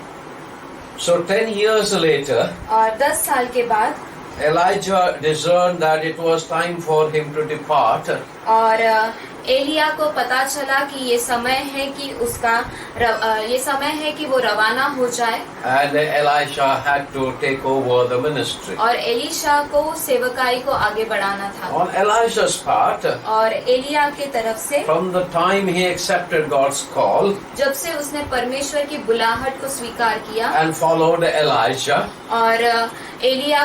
So 10 years later, और 10 साल के बाद Elijah discerned that it was time for him to depart. और एलिया को पता चला कि ये समय है कि वो रवाना हो जाए, And Elisha had to take over the ministry. और एलीशा को सेवकाई को आगे बढ़ाना था। On Elisha's part, और एलिया के तरफ से from the time he accepted God's call जब से उसने परमेश्वर की बुलाहट को स्वीकार किया and followed Elijah, और एलिया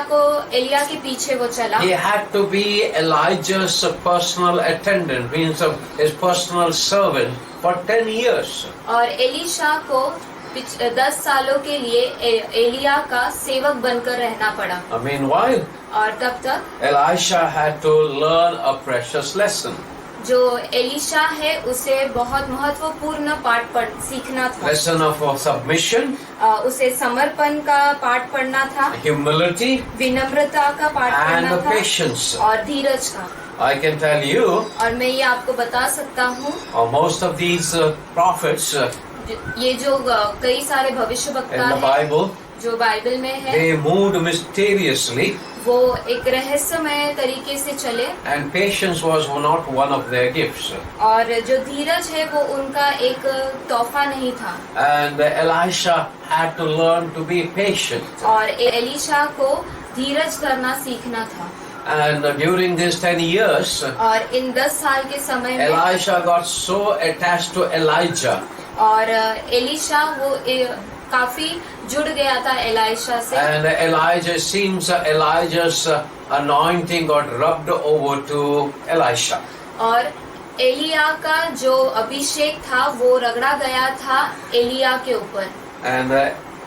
के पीछे वो चला, he had to be Elijah's personal attendant, means his personal servant for 10 years. और एलीशा को 10 सालों के लिए एलिया का सेवक बनकर रहना पड़ा। Meanwhile, और तब तक Elisha had to learn a precious lesson. जो एलीशा है उसे बहुत महत्वपूर्ण पाठ सीखना था। Lesson of submission, उसे समर्पण का पाठ पढ़ना था, humility, विनम्रता का पाठ पढ़ना and था, patience. और धीरज का। I can tell you, और मैं ये आपको बता सकता हूँ, most of these prophets ये जो कई सारे भविष्यवक्ता in the हैं Bible, जो बाइबल में है, they moved mysteriously, वो एक रहस्यमय तरीके से चले, and patience was not one of their gifts. और जो धीरज है वो उनका एक तोहफा नहीं था। And Elisha had to learn to be patient. और एलीशा को धीरज करना सीखना था। And during these 10 years, और इन 10 साल के समय में Elisha got so attached to Elijah, और एलीशा वो काफी जुड़ गया था एलीशा से, and Elijah's anointing got rubbed over to Elisha. और एलिया का जो अभिषेक था वो रगड़ा गया था एलिया के ऊपर। And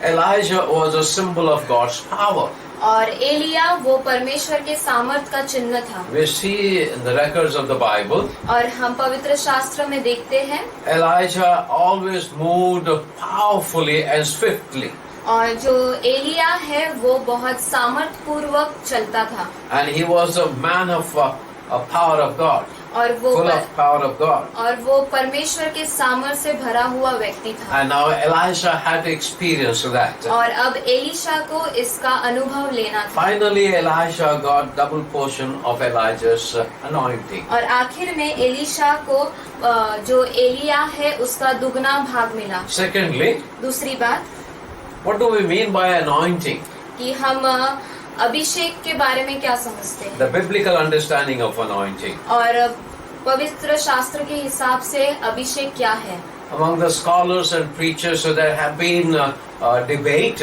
Elijah was a symbol of God's power. और एलिया वो परमेश्वर के सामर्थ का चिन्ह था। We see in the records of the Bible, और हम पवित्र शास्त्र में देखते हैं Elijah always moved powerfully and swiftly. और जो एलिया है वो बहुत सामर्थ पूर्वक चलता था, And he was a man of power of God, और वो full of power of God. और वो परमेश्वर के सामर्थ से भरा हुआ व्यक्ति था। And now Elisha had to experience that. और अब एलीशा को इसका अनुभव लेना था। Finally, Elisha got double portion of Elijah's anointing. और आखिर में एलीशा को जो एलिया है उसका दुगना भाग मिला। Secondly, दूसरी बात what do we mean by anointing? कि हम अभिषेक के बारे में क्या समझते हैं, The biblical understanding of anointing. और पवित्र शास्त्र के हिसाब से अभिषेक क्या है। Among the scholars and preachers, there have been debate,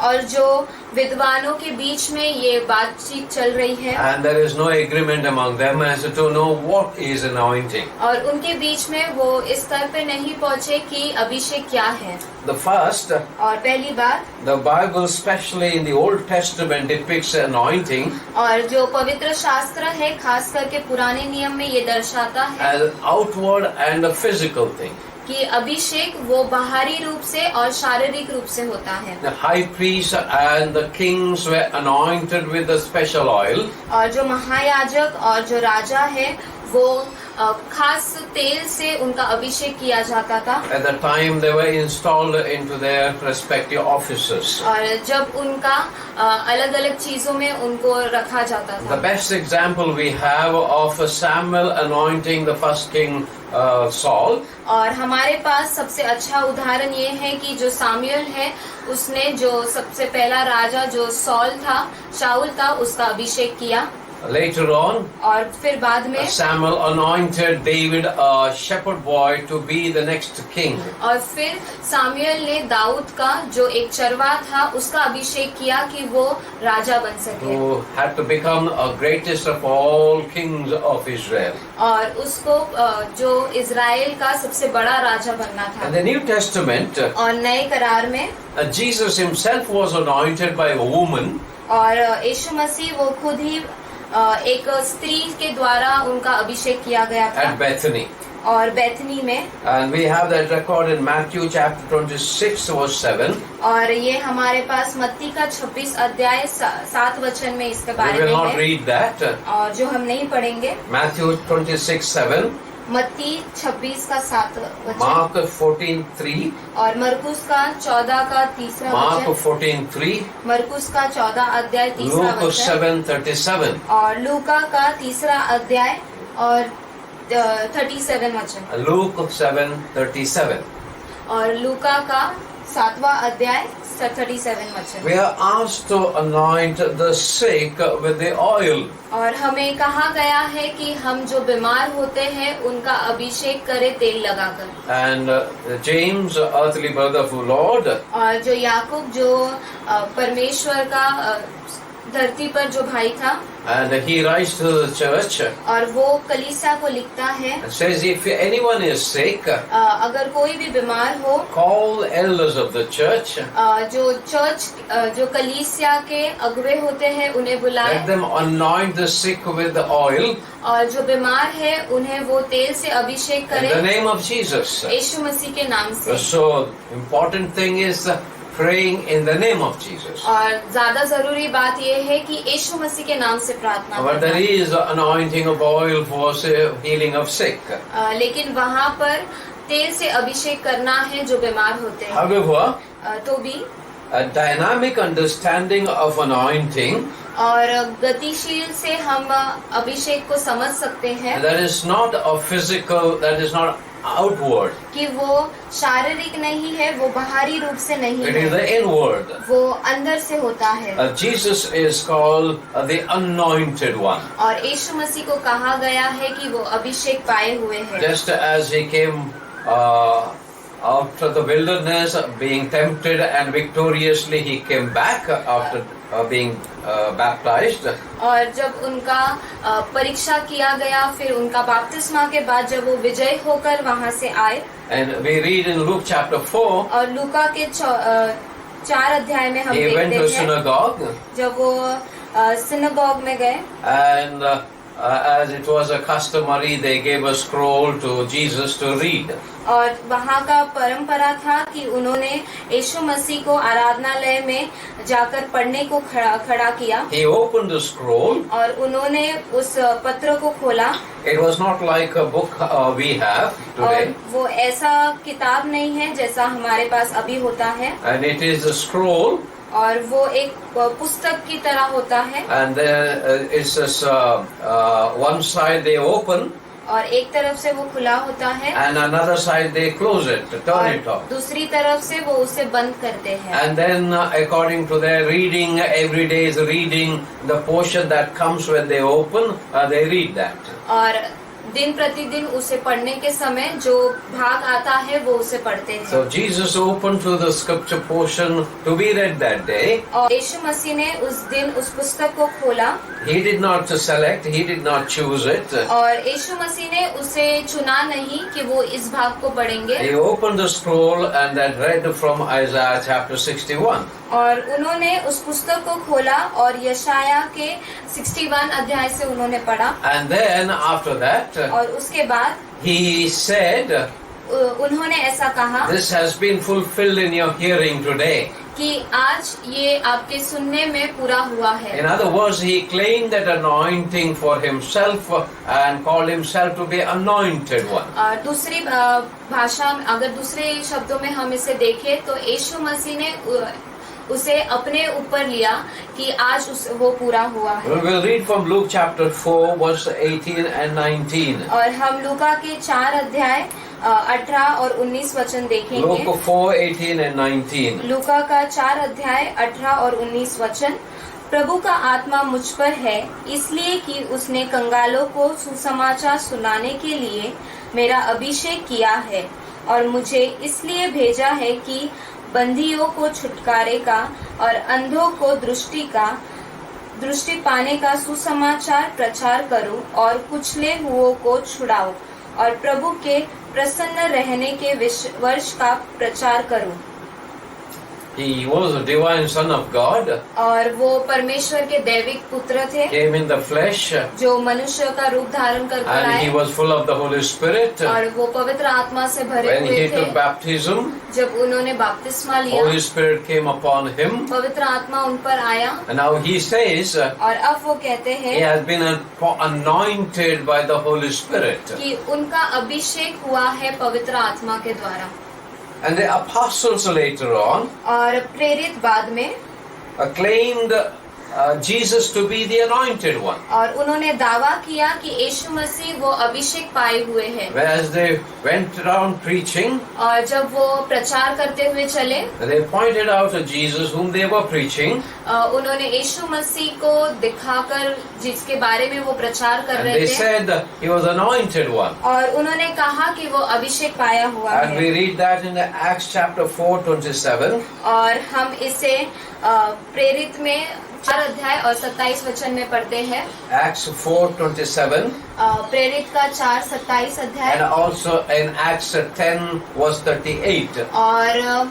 और जो विद्वानों के बीच में ये बातचीत चल रही है, and there is no agreement among them as to know what is anointing. और उनके बीच में वो इस स्तर पे नहीं पहुँचे कि अभिषेक क्या है। The first, और पहली बात, the Bible, especially in the Old Testament, depicts anointing और जो पवित्र शास्त्र है खास करके पुराने नियम में ये दर्शाता है as outward and a physical thing. कि अभिषेक वो बाहरी रूप से और शारीरिक रूप से होता है। The high priest and the kings were anointed with a special oil, और जो महायाजक और जो राजा है वो खास तेल से उनका अभिषेक किया जाता था। At the time they were installed into their respective offices. और जब उनका अलग अलग चीजों में उनको रखा जाता The था। best example we have of Samuel anointing the first king Saul. और हमारे पास सबसे अच्छा उदाहरण ये है कि जो सामुएल है उसने जो सबसे पहला राजा जो शाऊल था उसका अभिषेक किया। Later on, और फिर बाद में Samuel anointed David, a shepherd boy, to be the next king. और फिर सामुएल ने दाऊद का जो एक चरवा था उसका अभिषेक किया कि वो राजा बन सके। Who had to become a greatest of all kings of Israel. और उसको जो इजराइल का सबसे बड़ा राजा बनना In था। the New Testament, और नए करार में Jesus himself was anointed by a woman. और यीशु मसीह वो खुद ही एक स्त्री के द्वारा उनका अभिषेक किया गया था। At Bethany. और बैथनी में, And we have that record in Matthew chapter 26 verse 7. और ये हमारे पास मत्ती का 26 अध्याय 7 वचन में इसके We बारे will में not है read that. और जो हम नहीं पढ़ेंगे। Matthew 26:7, मत्ती 26 का 7 वचन Mark 14:3, और मरकुस का 14 का 3 Mark वचन, 14:3, मरकुस का 14 अध्याय 3 Luke वचन 7:37, और लूका का 3 अध्याय और 37 वचन Luke 7:37. और लूका का 7वां अध्याय 37 वचन। We are asked to anoint the sick with the oil. और हमें कहा गया है कि हम जो बीमार होते हैं उनका अभिषेक करें तेल लगाकर। And James, earthly brother of the Lord, और जो याकूब जो परमेश्वर का धरती पर जो भाई था, and he writes to the church और वो कलीसिया को लिखता है, and says, if anyone is sick, अगर कोई भी बीमार हो, call elders of the church, जो कलीसिया के अगुवे होते हैं उन्हें let बुलाए them anoint the sick with the oil और जो बीमार है उन्हें वो तेल से अभिषेक in the करें name of Jesus. यीशु मसीह के नाम से। So important thing is praying in the name of Jesus. और ज्यादा जरूरी बात ये है कि यीशु मसीह के नाम से प्रार्थना But there करना। is anointing of oil for healing of sick. लेकिन वहाँ पर तेल से अभिषेक करना है जो बीमार होते हैं। However, तो भी a dynamic understanding of anointing और गतिशील से हम अभिषेक को समझ सकते हैं that is not a physical, that is not outward. कि वो शारीरिक नहीं है, वो बाहरी रूप से नहीं It is the है, inward. वो अंदर से होता है। Jesus is called the anointed one. और यीशु मसीह को कहा गया है कि वो अभिषेक पाए हुए हैं। Just as he came out of the wilderness, being tempted, and victoriously he came back after being baptized. और जब उनका परीक्षा किया गया, फिर उनका बपतिस्मा के बाद जब वो विजय होकर वहाँ से आए, And we read in Luke chapter 4, और लूका के 4 अध्याय में हम he went to देखते हैं synagogue, जब वो सिनेगॉग में गए and as it was a customary, they gave a scroll to Jesus to read. और वहाँ का परंपरा था कि उन्होंने यीशु मसीह को आराधनालय में जाकर पढ़ने को खड़ा किया He opened the scroll. और उन्होंने उस पत्र को खोला। It was not like a book we have और today. वो ऐसा किताब नहीं है जैसा हमारे पास अभी होता है, And it is a scroll, और वो एक पुस्तक की तरह होता है। and there it says one side they open, और एक तरफ से वो खुला होता है and another side they close it, turn it और off. दूसरी तरफ से वो उसे बंद करते हैं। And then according to their reading, every day is reading, the portion that comes when they open, they read that. और दिन प्रतिदिन उसे पढ़ने के समय जो भाग आता है वो उसे पढ़ते हैं। So Jesus opened to the scripture portion to be read that day. और यीशु मसीह ने उस दिन उस पुस्तक को खोला He did not select, he did not choose it. और यीशु मसीह ने उसे चुना नहीं कि वो इस भाग को पढ़ेंगे, He opened the scroll and then read from Isaiah chapter 61. और उन्होंने उस पुस्तक को खोला और यशाया के 61 अध्याय से उन्होंने पढ़ा। And then after that, और उसके बाद he said, उन्होंने ऐसा कहा this has been fulfilled in your hearing today. कि आज ये आपके सुनने में पूरा हुआ है। In other words, he claimed that anointing for himself and called himself to be anointed one. दूसरी भाषा में, अगर दूसरे शब्दों में हम इसे देखें तो यीशु मसीह ने उसे अपने ऊपर लिया कि आज वो पूरा हुआ है। We will read from Luke chapter 4, verse 18 and 19. और हम लूका के 4 अध्याय 18 और 19 वचन देखेंगे। Luke 4, 18 and 19. लूका का 4 अध्याय 18 और 19 वचन। प्रभु का आत्मा मुझ पर है, इसलिए कि उसने कंगालों को सुसमाचार सुनाने के लिए मेरा अभिषेक किया है, और मुझे इसलिए भेजा है कि बंदियों को छुटकारे का और अंधों को दृष्टि पाने का सुसमाचार प्रचार करूं, और कुचले हुओं को छुड़ाऊं, और प्रभु के प्रसन्न रहने के वर्ष का प्रचार करूं। He was a divine son of God, और वो परमेश्वर के दैविक पुत्र थे, came in the flesh, जो मनुष्य का रूप धारण कर and he आए, was full of the Holy Spirit. और वो पवित्र आत्मा से भरे When हुए he थे। took baptism, जब उन्होंने बपतिस्मा लिया, Holy Spirit came upon him, पवित्र आत्मा उन पर आया, and now he says और अब वो कहते he हैं has been anointed by the Holy Spirit. कि उनका अभिषेक हुआ है पवित्र आत्मा के द्वारा। And the apostles later on और प्रेरित बाद में claimed Jesus to be the anointed one. और उन्होंने दावा किया कि यीशु मसीह वो अभिषेक पाए हुए हैं। As they went around preaching, और जब वो प्रचार करते हुए चले, they pointed out to Jesus whom they were preaching, उन्होंने यीशु मसीह को दिखाकर जिसके बारे में वो प्रचार कर and रहे they थे, said he was anointed one. और उन्होंने कहा कि वो अभिषेक पाया हुआ And we है। read that in Acts chapter 4:27. और हम इसे प्रेरित में 4 अध्याय और 27 वचन में पढ़ते हैं। Acts 4:27, प्रेरित का 4:27 अध्याय, and also in Acts 10 verse 38. और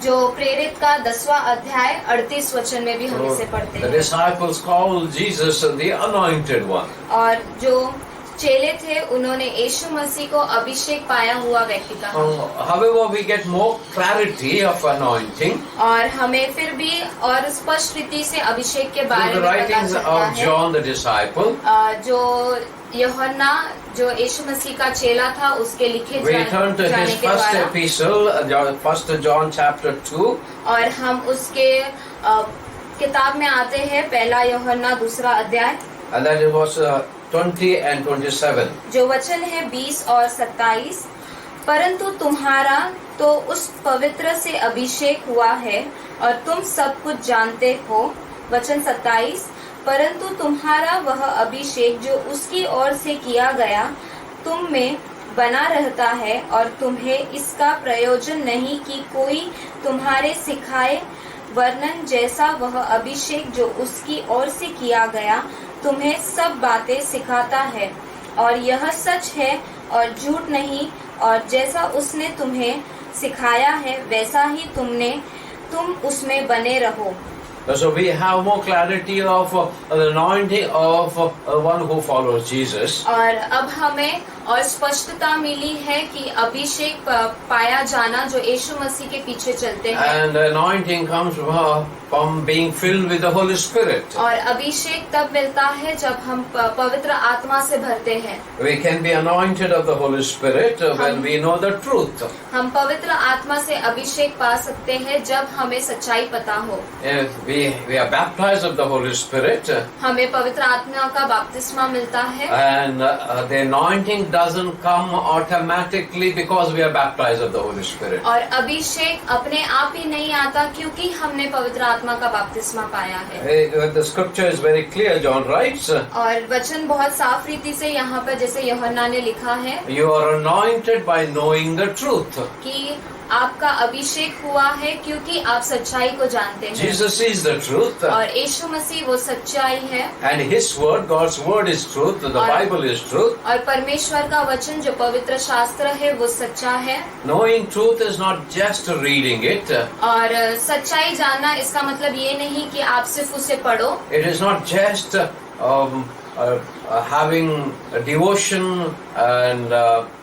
जो प्रेरित का 10वां अध्याय 38 वचन में भी हम इसे पढ़ते The हैं। disciples called Jesus the anointed one. और जो चेले थे उन्होंने यीशु मसीह को अभिषेक पाया हुआ व्यक्ति कहा। However, we get more clarity of anointing और हमें फिर भी और स्पष्ट रीति से अभिषेक के through बारे the में पता writings चलता of है। John the disciple. जो यूहन्ना जो यीशु मसीह का चेला था उसके लिखे We turn to जाने his के first द्वारा, epistle, 1 John chapter 2. और हम उसके किताब में आते हैं, पहला यूहन्ना 2 अध्याय, And that it was 20 and 27. जो वचन है 20 और 27। परंतु तुम्हारा तो उस पवित्र से अभिषेक हुआ है और तुम सब कुछ जानते हो। वचन 27, परंतु तुम्हारा वह अभिषेक जो उसकी ओर से किया गया तुम में बना रहता है, और तुम्हें इसका प्रयोजन नहीं कि कोई तुम्हारे सिखाए, वर्णन जैसा वह अभिषेक जो उसकी ओर से किया गया तुम्हें सब बातें सिखाता है, और यह सच है और झूठ नहीं, और जैसा उसने तुम्हें सिखाया है वैसा ही तुम उसमें बने रहो। So we have more clarity of the anointing of one who follows Jesus. और अब हमें और स्पष्टता मिली है कि अभिषेक पाया जाना जो यीशु मसीह के पीछे चलते हैं। And the anointing comes from being filled with the Holy Spirit. और अभिषेक तब मिलता है जब हम पवित्र आत्मा से भरते हैं। We can be anointed of the Holy Spirit when we know the truth. हम पवित्र आत्मा से अभिषेक पा सकते हैं जब हमें सच्चाई पता हो। If we are baptized of the Holy Spirit, हमें पवित्र आत्मा का बपतिस्मा मिलता है, and the anointing doesn't come automatically because we are baptized of the Holy Spirit. और अभिषेक अपने आप ही नहीं आता क्योंकि हमने पवित्र आत्मा का बपतिस्मा पाया है। The scripture is very clear. John writes, और वचन बहुत साफ रीति से यहाँ पर जैसे यूहन्ना ने लिखा है you are anointed by knowing the truth. कि आपका अभिषेक हुआ है क्योंकि आप सच्चाई को जानते हैं। Jesus is the truth. और यीशु मसीह वो सच्चाई है, And His word, God's word is truth. The Bible is truth. और परमेश्वर का वचन जो पवित्र शास्त्र है वो सच्चा है। Knowing truth is not just reading it. और सच्चाई जानना इसका मतलब ये नहीं कि आप सिर्फ उसे पढ़ो। It is not just having a devotion and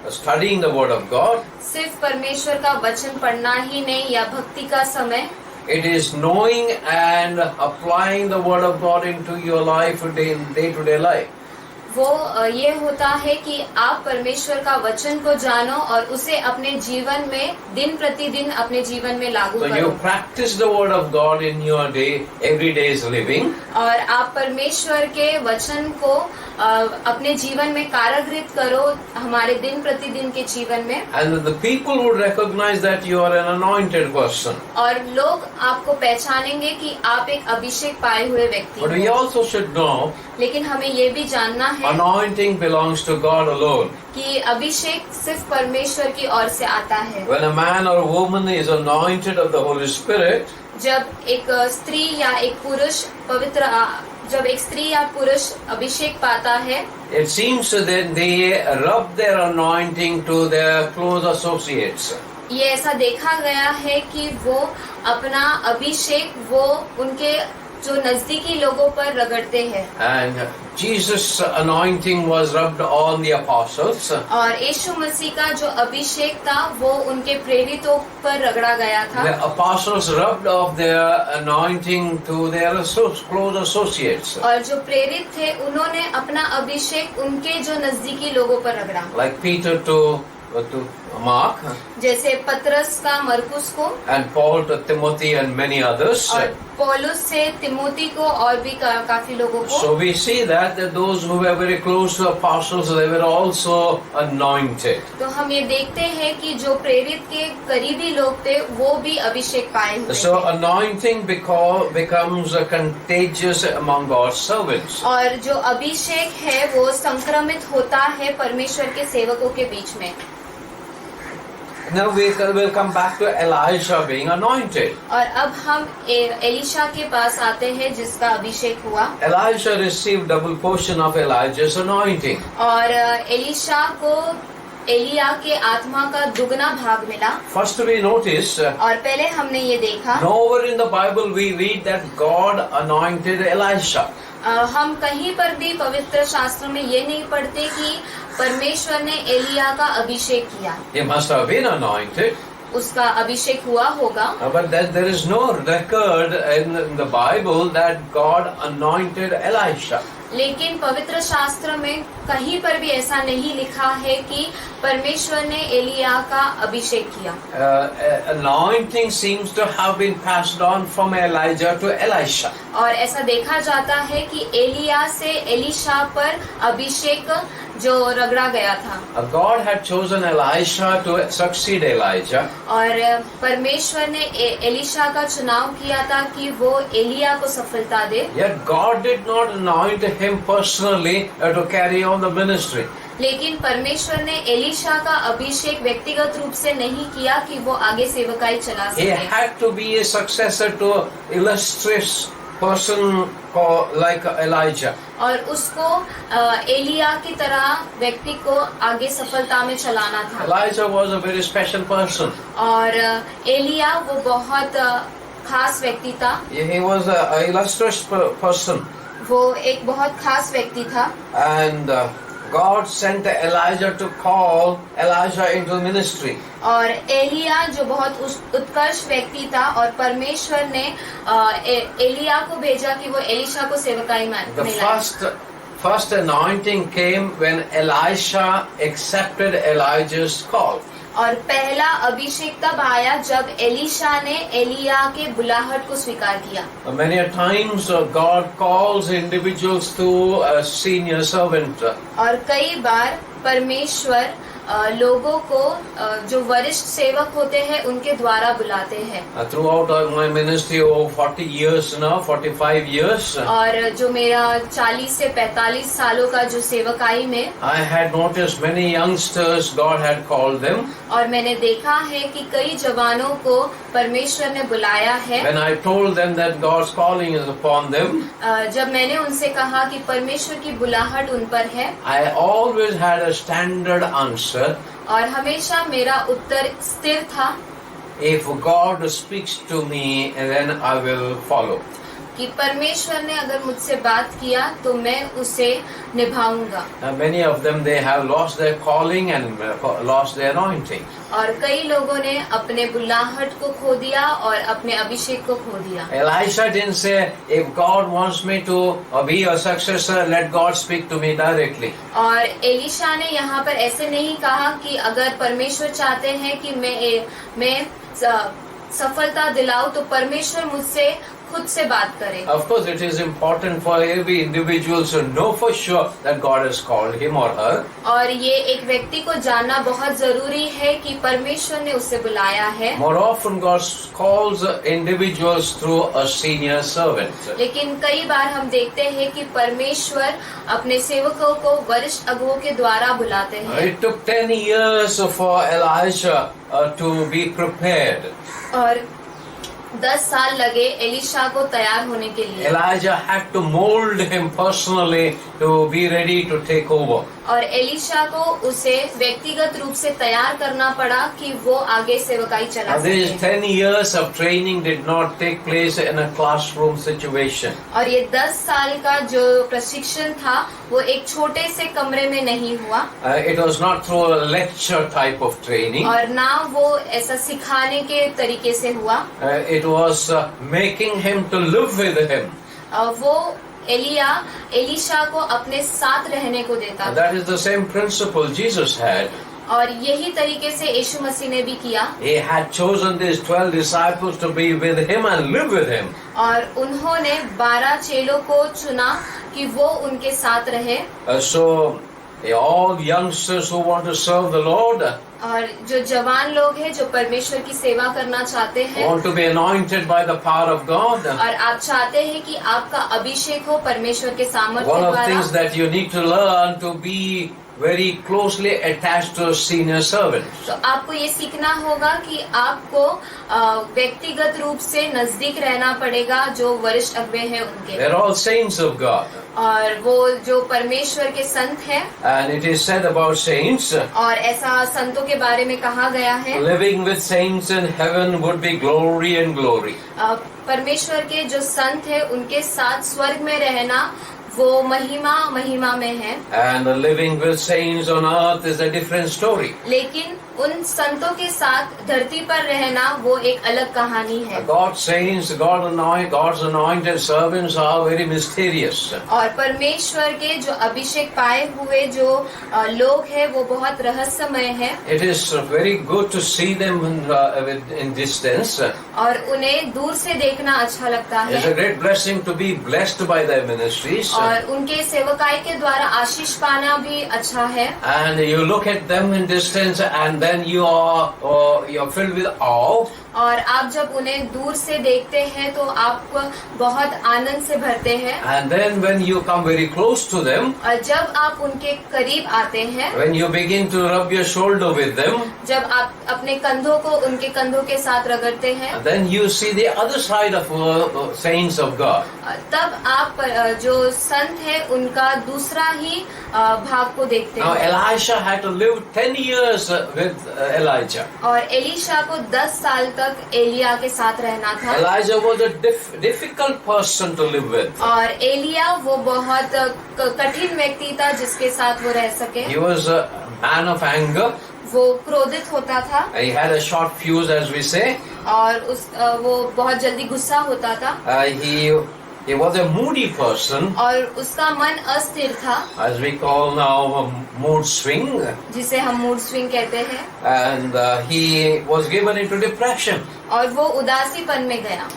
studying the word of God. सिर्फ परमेश्वर का वचन पढ़ना ही नहीं या भक्ति का समय। It is knowing and applying the word of God into your life, day-to-day life. वो ये होता है कि आप परमेश्वर का वचन को जानो और उसे अपने जीवन में दिन प्रतिदिन अपने जीवन में लागू So करो। you practice the word of God in your every day's living. और आप परमेश्वर के वचन को अपने जीवन में कारागृत करो हमारे दिन प्रतिदिन के जीवन में। And the people would recognize that you are an anointed person. और लोग आपको पहचानेंगे कि आप एक अभिषेक पाए हुए व्यक्ति But we हो। also should know लेकिन हमें ये भी जानना है anointing belongs to God alone. कि अभिषेक सिर्फ परमेश्वर की ओर से आता है। When a man or a woman is anointed of the Holy Spirit, जब एक स्त्री या एक पुरुष जब एक स्त्री या पुरुष अभिषेक पाता है, it seems that they rub their anointing to their close associates. ये ऐसा देखा गया है कि वो अपना अभिषेक वो उनके जो नजदीकी लोगों पर रगड़ते हैं। And Jesus' anointing was rubbed on the apostles. और यीशु मसीह का जो अभिषेक था वो उनके प्रेरितों पर रगड़ा गया था। The apostles rubbed off their anointing to their close associates. और जो प्रेरित थे उन्होंने अपना अभिषेक उनके जो नजदीकी लोगों पर रगड़ा। Like Peter to Mark, जैसे पतरस का मरकुस को, and Paul to Timothy and many others. और पौलुस से तिमोती को और भी काफी लोगों को। So we see that those who were very close to apostles, they were also anointed. तो हम ये देखते हैं कि जो प्रेरित के करीबी लोग थे वो भी अभिषेक पाए हुए So थे। anointing becomes contagious among God's servants. और जो अभिषेक है वो संक्रमित होता है परमेश्वर के सेवकों के बीच में। Now we will come back to Elijah being anointed. और अब हम एलिशा के पास आते हैं जिसका अभिषेक हुआ। Elijah received double portion of Elijah's anointing. और एलिशा को एलिया के आत्मा का दुगना भाग मिला। First we notice, और पहले हमने ये देखा nowhere in the Bible we read that God anointed Elisha. हम कहीं पर भी पवित्र शास्त्र में ये नहीं पढ़ते कि परमेश्वर ने एलिया का अभिषेक किया। He must have been anointed. उसका अभिषेक हुआ होगा। But there is no record in the Bible that God anointed Elisha. लेकिन पवित्र शास्त्र में कहीं पर भी ऐसा नहीं लिखा है कि परमेश्वर ने एलिया का अभिषेक किया। Anointing seems to have been passed on from Elijah to Elisha. और ऐसा देखा जाता है कि एलिया से एलिशा पर अभिषेक जो रगड़ा गया था। God had chosen Elisha to succeed Elijah. और परमेश्वर ने एलिशा का चुनाव किया था कि वो एलिया को सफलता दे। Yet God did not anoint him personally to carry on the ministry. लेकिन परमेश्वर ने एलिशा का अभिषेक व्यक्तिगत रूप से नहीं किया कि वो आगे सेवकाई चला He सके। had to be a successor to illustrious person like Elijah. और उसको एलिया की तरह व्यक्ति को आगे सफलता में चलाना था। Elijah was a very special person. और एलिया वो बहुत खास व्यक्ति था। He was an illustrious person. वो एक बहुत खास व्यक्ति था। And God sent Elijah to call Elijah into ministry. और एलिया जो बहुत उत्कर्ष व्यक्ति था और परमेश्वर ने एलिया को भेजा कि वो एलिशा को सेवकाई में The first anointing came when Elisha accepted Elijah's call. और पहला अभिषेक तब आया जब एलिशा ने एलिया के बुलाहट को स्वीकार किया। Many a times God calls individuals to a senior servant. और कई बार परमेश्वर लोगों को जो वरिष्ठ सेवक होते हैं उनके द्वारा बुलाते हैं। Throughout my ministry over 40 years now, 45 years, और जो मेरा 40 से 45 सालों का जो सेवकाई में I had noticed many youngsters, God had called them. और मैंने देखा है कि कई जवानों को परमेश्वर ने बुलाया है। When I told them that God's calling is upon them, जब मैंने उनसे कहा कि परमेश्वर की बुलाहट उन पर है, I always had a standard answer. और हमेशा मेरा उत्तर स्थिर था, If God speaks to me, then I will follow. कि परमेश्वर ने अगर मुझसे बात किया तो मैं उसे निभाऊंगा। Many of them, they have lost their calling and lost their anointing. और कई लोगों ने अपने बुलाहट को खो दिया और अपने अभिषेक को खो दिया। Elisha didn't say, if God wants me to be a successor, let God speak to me directly. और एलिशा ने यहाँ पर ऐसे नहीं कहा कि अगर परमेश्वर चाहते हैं कि मैं सफलता दिलाऊं तो परमेश्वर मुझसे खुद से बात करे। Of course, it is important for every individual to know for sure that God has called him or her. और ये एक व्यक्ति को जानना बहुत जरूरी है कि परमेश्वर ने उसे बुलाया है। More often, God calls individuals through a senior servant. लेकिन कई बार हम देखते हैं कि परमेश्वर अपने सेवकों को वरिष्ठ अगुओं के द्वारा बुलाते हैं। It took 10 years for Elisha to be prepared. और 10 साल लगे एलिशा को तैयार होने के लिए। Elijah had to mold him personally to be ready to take over. और एलिशा को उसे व्यक्तिगत रूप से तैयार करना पड़ा कि वो आगे सेवकाई चला These सके। 10 years of training did not take place in a classroom situation. और ये 10 साल का जो प्रशिक्षण था वो एक छोटे से कमरे में नहीं हुआ। It was not through a lecture type of training. और ना वो ऐसा सिखाने के तरीके से हुआ। It was making him to live with him. वो एलिशा को अपने साथ रहने को देता था। That is the same principle Jesus had. और यही तरीके से यीशु मसीह ने भी किया। He had chosen these 12 disciples to be with him and live with him. और उन्होंने 12 चेलों को चुना कि वो उनके साथ रहे। So all youngsters who want to serve the Lord, और जो जवान लोग हैं जो परमेश्वर की सेवा करना चाहते हैं want to be anointed by the power of God, और आप चाहते हैं कि आपका अभिषेक हो परमेश्वर के सामर्थ्य one of the द्वारा, things that you need to learn to be very closely attached to a senior servant. तो आपको ये सीखना होगा कि आपको व्यक्तिगत रूप से नजदीक रहना पड़ेगा जो वरिष्ठ अगुवे हैं उनके। They're all saints of God. और वो जो परमेश्वर के संत हैं, And it is said about saints, और ऐसा संतों के बारे में कहा गया है, living with saints in heaven would be glory and glory. परमेश्वर के जो संत हैं उनके साथ स्वर्ग में रहना वो महिमा में है। And living with saints on earth is a different story. लेकिन उन संतों के साथ धरती पर रहना वो एक अलग कहानी है। God's saints, God's anointed servants are very mysterious. और परमेश्वर के जो अभिषेक पाए हुए जो लोग हैं वो बहुत रहस्यमय है। It is very good to see them in distance. और उन्हें दूर से देखना अच्छा लगता है। It's a great blessing to be blessed by their ministries. और उनके सेवकाई के द्वारा आशीष पाना भी अच्छा है। And you look at them in distance and then you're filled with awe. और आप जब उन्हें दूर से देखते हैं तो आप बहुत आनंद से भरते हैं। And then when you come very close to them, और जब आप उनके करीब आते हैं, when you begin to rub your shoulder with them, जब आप अपने कंधों को उनके कंधों के साथ रगड़ते हैं, then you see the other side of saints of God. तब आप जो संत है उनका दूसरा ही भाग को देखते Now हैं। Elisha had to live 10 years with Elijah. और एलिशा को 10 साल तक एलिया के साथ रहना था। Elijah was a difficult person to live with. और एलिया वो बहुत कठिन व्यक्ति था जिसके साथ वो रह सके। He was a man of anger. वो क्रोधित होता था। He had a short fuse, as we say. और वो बहुत जल्दी गुस्सा होता था। He was a moody person, और उसका मन अस्थिर था, as we call now a mood swing, जिसे हम मूड स्विंग कहते हैं। and he was given into depression. और वो उदासीपन में गया।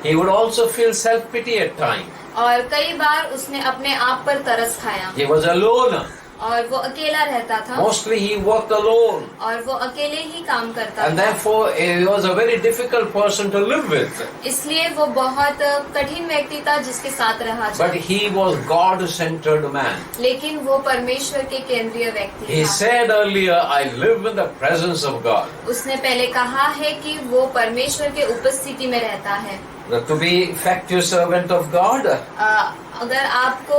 He would also feel self-pity at times. और कई बार उसने अपने आप पर तरस खाया। He was a loner. और वो अकेला रहता था। Mostly he worked alone. और वो अकेले ही काम करता And था। therefore he was a very difficult person to live with. इसलिए वो बहुत कठिन व्यक्ति था जिसके साथ रहा But जाए। he was God-centered man. लेकिन वो परमेश्वर के केंद्रीय व्यक्ति He था। said earlier, I live in the presence of God. उसने पहले कहा है कि वो परमेश्वर के उपस्थिति में रहता है। To be effective servant of God, अगर आपको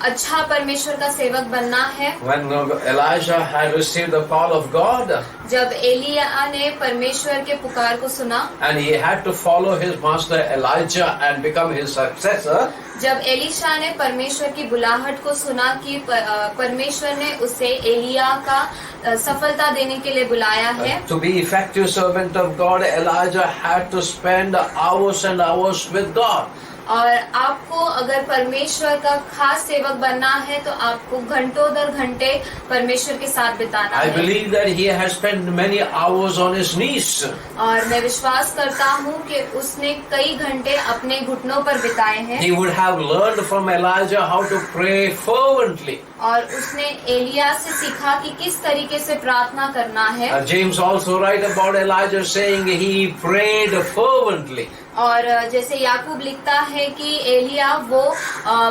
अच्छा परमेश्वर का सेवक बनना है, when Elijah had received the call of God जब एलिया ने परमेश्वर के पुकार को सुना, and he had to follow his master Elijah and become his successor, जब एलिशा ने परमेश्वर की बुलाहट को सुना कि परमेश्वर ने उसे एलिया का सफलता देने के लिए बुलाया है, to be effective servant of God, Elijah had to spend hours and hours with God. और आपको अगर परमेश्वर का खास सेवक बनना है तो आपको घंटों दर घंटे परमेश्वर के साथ बिताना I है। believe that he has spent many hours on his knees. और मैं विश्वास करता हूँ कि उसने कई घंटे अपने घुटनों पर बिताए हैं, He would have learned from Elijah how to pray fervently. और उसने एलिया से सीखा कि किस तरीके से प्रार्थना करना है। James also write about Elijah saying he prayed fervently. और जैसे याकूब लिखता है कि एलिया वो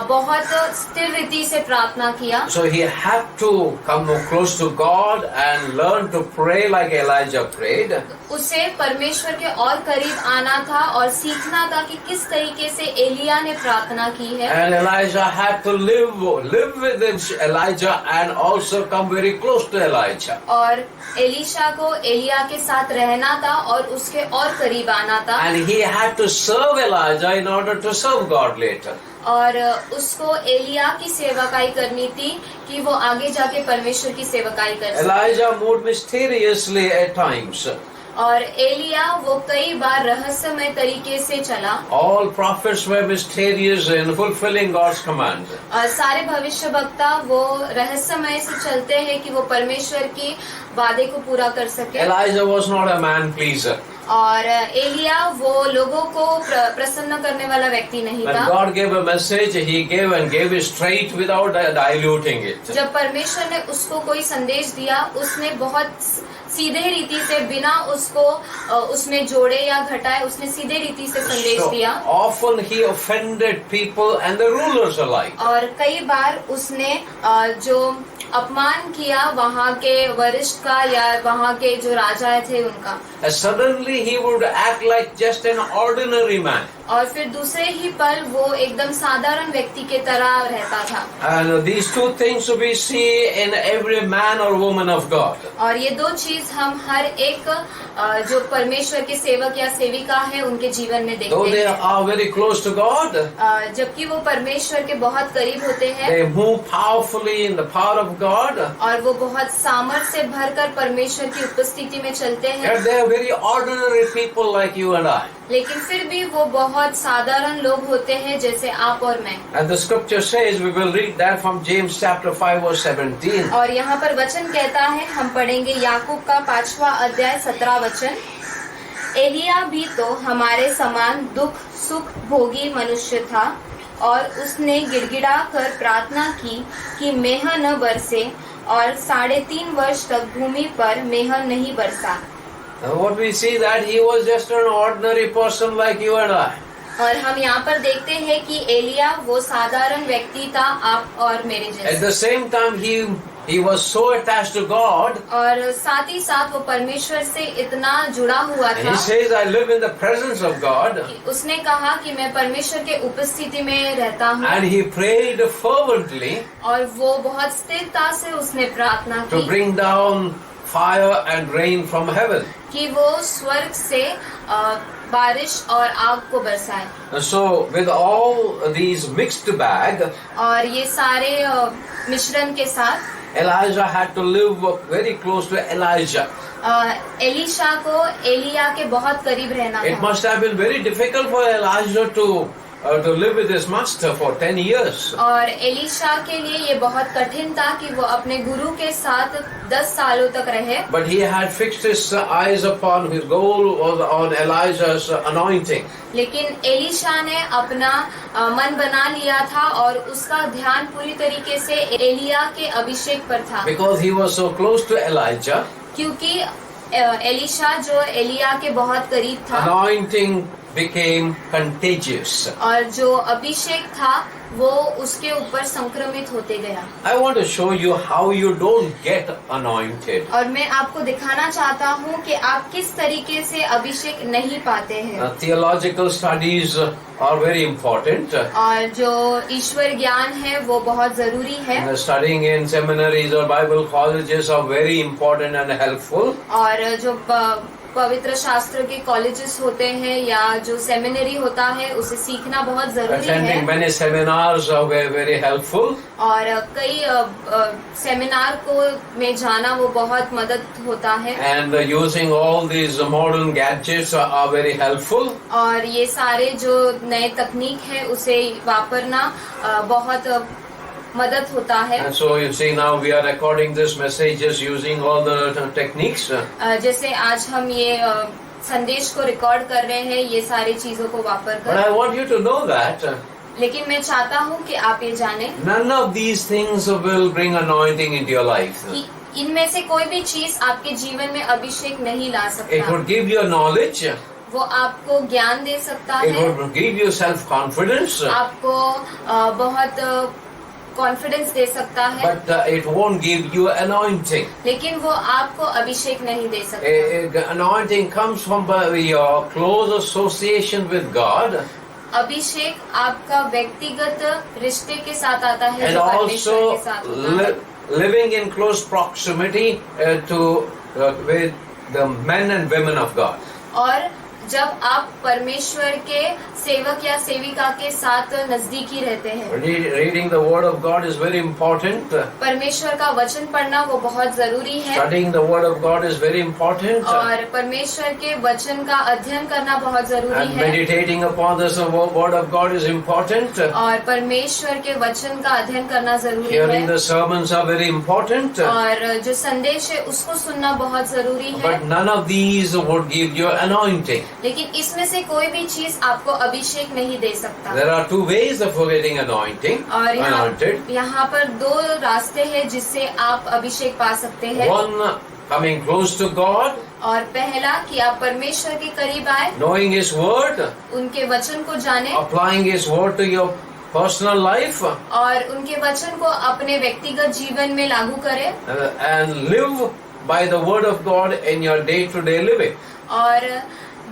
बहुत स्थिर रीति से प्रार्थना किया, So he had to come close to God and learn to pray like Elijah prayed. उसे परमेश्वर के और करीब आना था और सीखना था कि किस तरीके से एलिया ने प्रार्थना की है। And Elijah had to live with Elijah and also come very close to Elijah. और एलिशा को एलिया के साथ रहना था और उसके और करीब आना था, And he had to serve Elijah in order to serve God later. और उसको एलिया की सेवकाई करनी थी कि वो आगे जाके परमेश्वर की सेवकाई कर सके। Elijah moved mysteriously at times. और एलिया वो कई बार रहस्यमय तरीके से चला। All prophets were mysterious in fulfilling God's command. और सारे भविष्य वक्ता वो रहस्यमय से चलते हैं कि वो परमेश्वर की वादे को पूरा कर सके। Elijah was not a man pleaser. और एलिया वो लोगों को प्रसन्न करने वाला व्यक्ति नहीं When था। God gave a message, he gave it straight without diluting it. जब परमेश्वर ने उसको कोई संदेश दिया, उसने बहुत सीधे रीति से बिना उसको उसमें जोड़े या घटाए, उसने सीधे रीति से संदेश So दिया। often he offended people and the rulers alike. और कई बार उसने जो अपमान किया वहाँ के वरिष्ठ का या वहाँ के जो राजा थे उनका, And suddenly he would act like just an ordinary man. और फिर दूसरे ही पल वो एकदम साधारण व्यक्ति के तरह रहता था। And these two things we see in every man or woman of God. और ये दो चीज हम हर एक जो परमेश्वर के सेवक या सेविका है उनके जीवन में Though देखते they हैं। are very close to God, जबकि वो परमेश्वर के बहुत करीब होते हैं they move powerfully in the power of God, और वो बहुत सामर्थ्य से भरकर परमेश्वर की उपस्थिति में चलते हैं, yet they are very ordinary people like you and I. लेकिन फिर भी वो बहुत साधारण लोग होते हैं जैसे आप और मैं। And the scripture says, we will read that from James chapter 5 verse 17. और यहाँ पर वचन कहता है, हम पढ़ेंगे याकूब का 5वां अध्याय 17 वचन। एलिया भी तो हमारे समान दुख सुख भोगी मनुष्य था, और उसने गिड़गिड़ा कर प्रार्थना की कि मेह न बरसे, और 3.5 वर्ष तक भूमि पर मेह नहीं बरसा। And what we see that he was just an ordinary person like you and I. और हम यहाँ पर देखते हैं कि एलिया वो साधारण व्यक्ति था, आप और मेरे At जैसे। the same time, he was so attached to God. और साथ ही साथ वो परमेश्वर से इतना जुड़ा हुआ And था he says, I live in the presence of God. कि उसने कहा कि मैं परमेश्वर के उपस्थिति में रहता हूँ। And he prayed fervently और वो बहुत स्थिरता से उसने प्रार्थना to की bring down fire and rain from heaven. कि वो स्वर्ग से बारिश और आग को बरसाए। And so with all these mixed bag, और ये सारे मिश्रण के साथ Elijah had to live very close to Elijah. Elisha को एलिया के बहुत करीब रहना It था। must have been very difficult for Elijah to live with his master for 10 years. और एलिशा के लिए ये बहुत कठिन था कि वो अपने गुरु के साथ 10 सालों तक रहे। But he had fixed his eyes upon his goal on Elijah's anointing. लेकिन एलिशा ने अपना मन बना लिया था और उसका ध्यान पूरी तरीके से एलिया के अभिषेक पर था। Because he was so close to Elijah, क्योंकि एलिशा जो एलिया के बहुत करीब था, anointing became contagious. और जो अभिषेक था वो उसके ऊपर संक्रमित होते गया। I want to show you how you don't get anointed. और मैं आपको दिखाना चाहता हूँ कि आप किस तरीके से अभिषेक नहीं पाते हैं। Theological studies are very important. और जो ईश्वर ज्ञान है वो बहुत जरूरी है। Studying in seminaries or Bible colleges are very important and helpful. और जो पवित्र शास्त्र के कॉलेजेस होते हैं या जो सेमिनरी होता है उसे सीखना बहुत जरूरी Attending है। many seminars are very helpful. और कई सेमिनार को में जाना वो बहुत मदद होता है। And using all these modern gadgets are very helpful. और ये सारे जो नए तकनीक है उसे वापरना बहुत मदद होता है। And so you see now we are recording this messages using all the techniques. जैसे आज हम ये संदेश को रिकॉर्ड कर रहे हैं ये सारी चीजों को वापर But I कर। want you to know that लेकिन मैं चाहता हूँ कि आप ये जाने none of these things will bring anointing into your life. कि इनमें से कोई भी चीज आपके जीवन में अभिषेक नहीं ला It सकता। would give you knowledge. वो आपको ज्ञान दे सकता It है, would give you self-confidence. आपको बहुत कॉन्फिडेंस दे सकता है, But it won't give you anointing. लेकिन वो आपको अभिषेक नहीं दे सकता। Anointing comes from your close association with God. अभिषेक आपका व्यक्तिगत रिश्ते के साथ आता है And जो परमेश्वर also के साथ होता है। living in close proximity with the men and women of God. और जब आप परमेश्वर के सेवक या सेविका के साथ नजदीकी रहते हैं। Reading the Word of God is very important. परमेश्वर का वचन पढ़ना वो बहुत जरूरी है। Studying the Word of God is very important. और परमेश्वर के वचन का अध्ययन करना बहुत जरूरी And है। meditating upon this Word of God is important. और परमेश्वर के वचन का अध्ययन करना जरूरी Hearing है। the sermons are very important. और जो संदेश है उसको सुनना बहुत जरूरी है। But none of these would give you anointing. लेकिन इसमें से कोई भी चीज आपको अभिषेक नहीं दे सकता। There are two ways of getting anointing. और Anointed. यहाँ पर दो रास्ते हैं जिससे आप अभिषेक पा सकते हैं। One, coming close to God, और पहला कि आप परमेश्वर के करीब आए, knowing His Word, उनके वचन को जाने applying His Word to your personal life, और उनके वचन को अपने व्यक्तिगत जीवन में लागू करें and live by the Word of God in your day-to-day living. और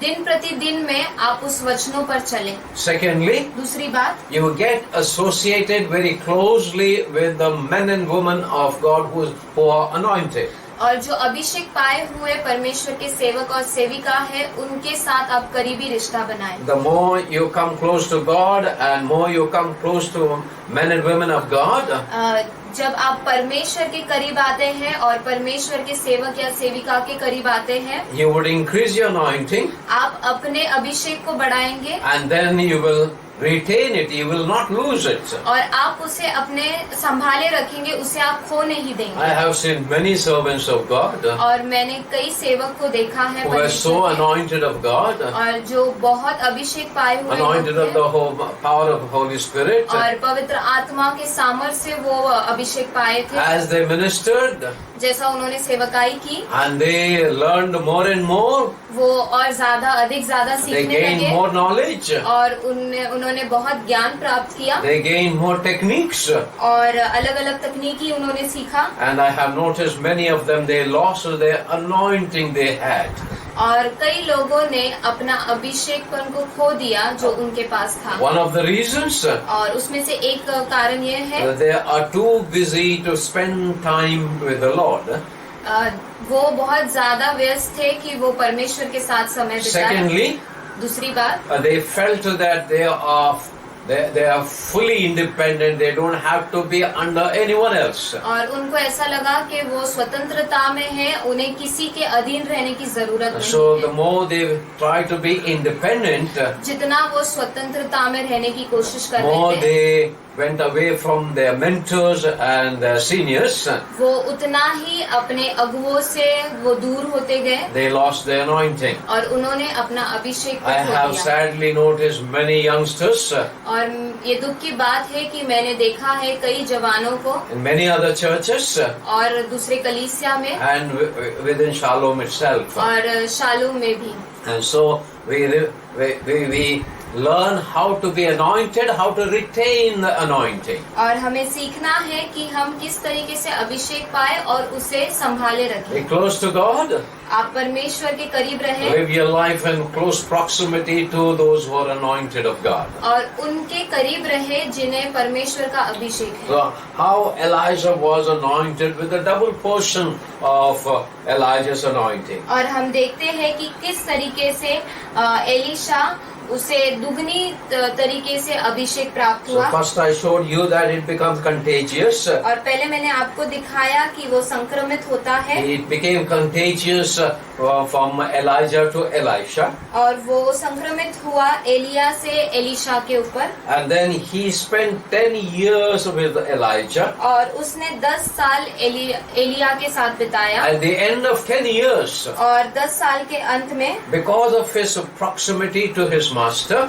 दिन प्रतिदिन में आप उस वचनों पर चलें। Secondly, दूसरी बात, you get associated very closely with the men and women of God who are anointed. और जो अभिषेक पाए हुए परमेश्वर के सेवक और सेविका है उनके साथ आप करीबी रिश्ता बनाएं। The more you come close to God and more you come close to men and women of God, जब आप परमेश्वर के करीब आते हैं और परमेश्वर के सेवक या सेविका के करीब आते हैं, you would increase your anointing आप अपने अभिषेक को बढ़ाएंगे and then you will retain it, you will not lose it. और आप उसे अपने संभाले रखेंगे, उसे आप खो नहीं I देंगे। have seen many servants of God और मैंने कई सेवक को देखा है who were so परमेश्वर के, anointed of God, और जो बहुत अभिषेक पाए हुए anointed of होते the हैं, whole power of Holy Spirit. और पवित्र आत्मा के सामर्थ्य से वो अभिषेक पाए थे। As they ministered जैसा उन्होंने सेवकाई की, and they learned more and more, वो और ज्यादा अधिक ज्यादा they सीखने gained लगे more knowledge, और उन्होंने बहुत ज्ञान प्राप्त किया they gained more techniques. और अलग अलग तकनीकी उन्होंने सीखा। And I have noticed many of them, they lost their anointing they had. और कई लोगों ने अपना अभिषेकपन को खो दिया जो उनके पास था। One of the reasons और उसमें से एक कारण यह है they are too busy to spend time with the Lord. वो बहुत ज्यादा व्यस्त थे कि वो परमेश्वर के साथ समय बिताए। Secondly, दूसरी बात, they felt that they are fully independent, they don't have to be under anyone else. और उनको ऐसा लगा कि वो स्वतंत्रता में है, उन्हें किसी के अधीन रहने की जरूरत नहीं So the है। more they try to be independent, जितना वो स्वतंत्रता में रहने की कोशिश कर more रहे थे, they went away from their mentors and their seniors. वो उतना ही अपने अगुओं से वो दूर होते गए They lost their anointing. और उन्होंने अपना अभिषेक को I खो have दिया। sadly noticed many youngsters और ये दुख की बात है कि मैंने देखा है कई जवानों को in many other churches और दूसरे कलीसिया में and within Shalom itself. और शालूम में भी। And so we learn how to be anointed, how to retain the anointing. और हमें सीखना है कि हम किस तरीके से अभिषेक पाए और उसे संभाले Be रखें। close to God. आप परमेश्वर के करीब रहें Live your life in close proximity to those who are anointed of God. और उनके करीब रहे जिन्हें परमेश्वर का अभिषेक है। So how Elijah was anointed with a double portion of Elijah's anointing. और हम देखते हैं कि किस तरीके से एलीशा उसे दुगनी तरीके से अभिषेक प्राप्त So हुआ। first I showed you that it becomes contagious. और पहले मैंने आपको दिखाया कि वो संक्रमित होता है It became contagious from Elijah to Elisha. और वो संक्रमित हुआ एलिया से एलीशा के ऊपर। And then he spent 10 years with Elijah. और उसने 10 साल एलिया के साथ बिताया। At the end of 10 years, और 10 साल के अंत में because of his proximity to his master,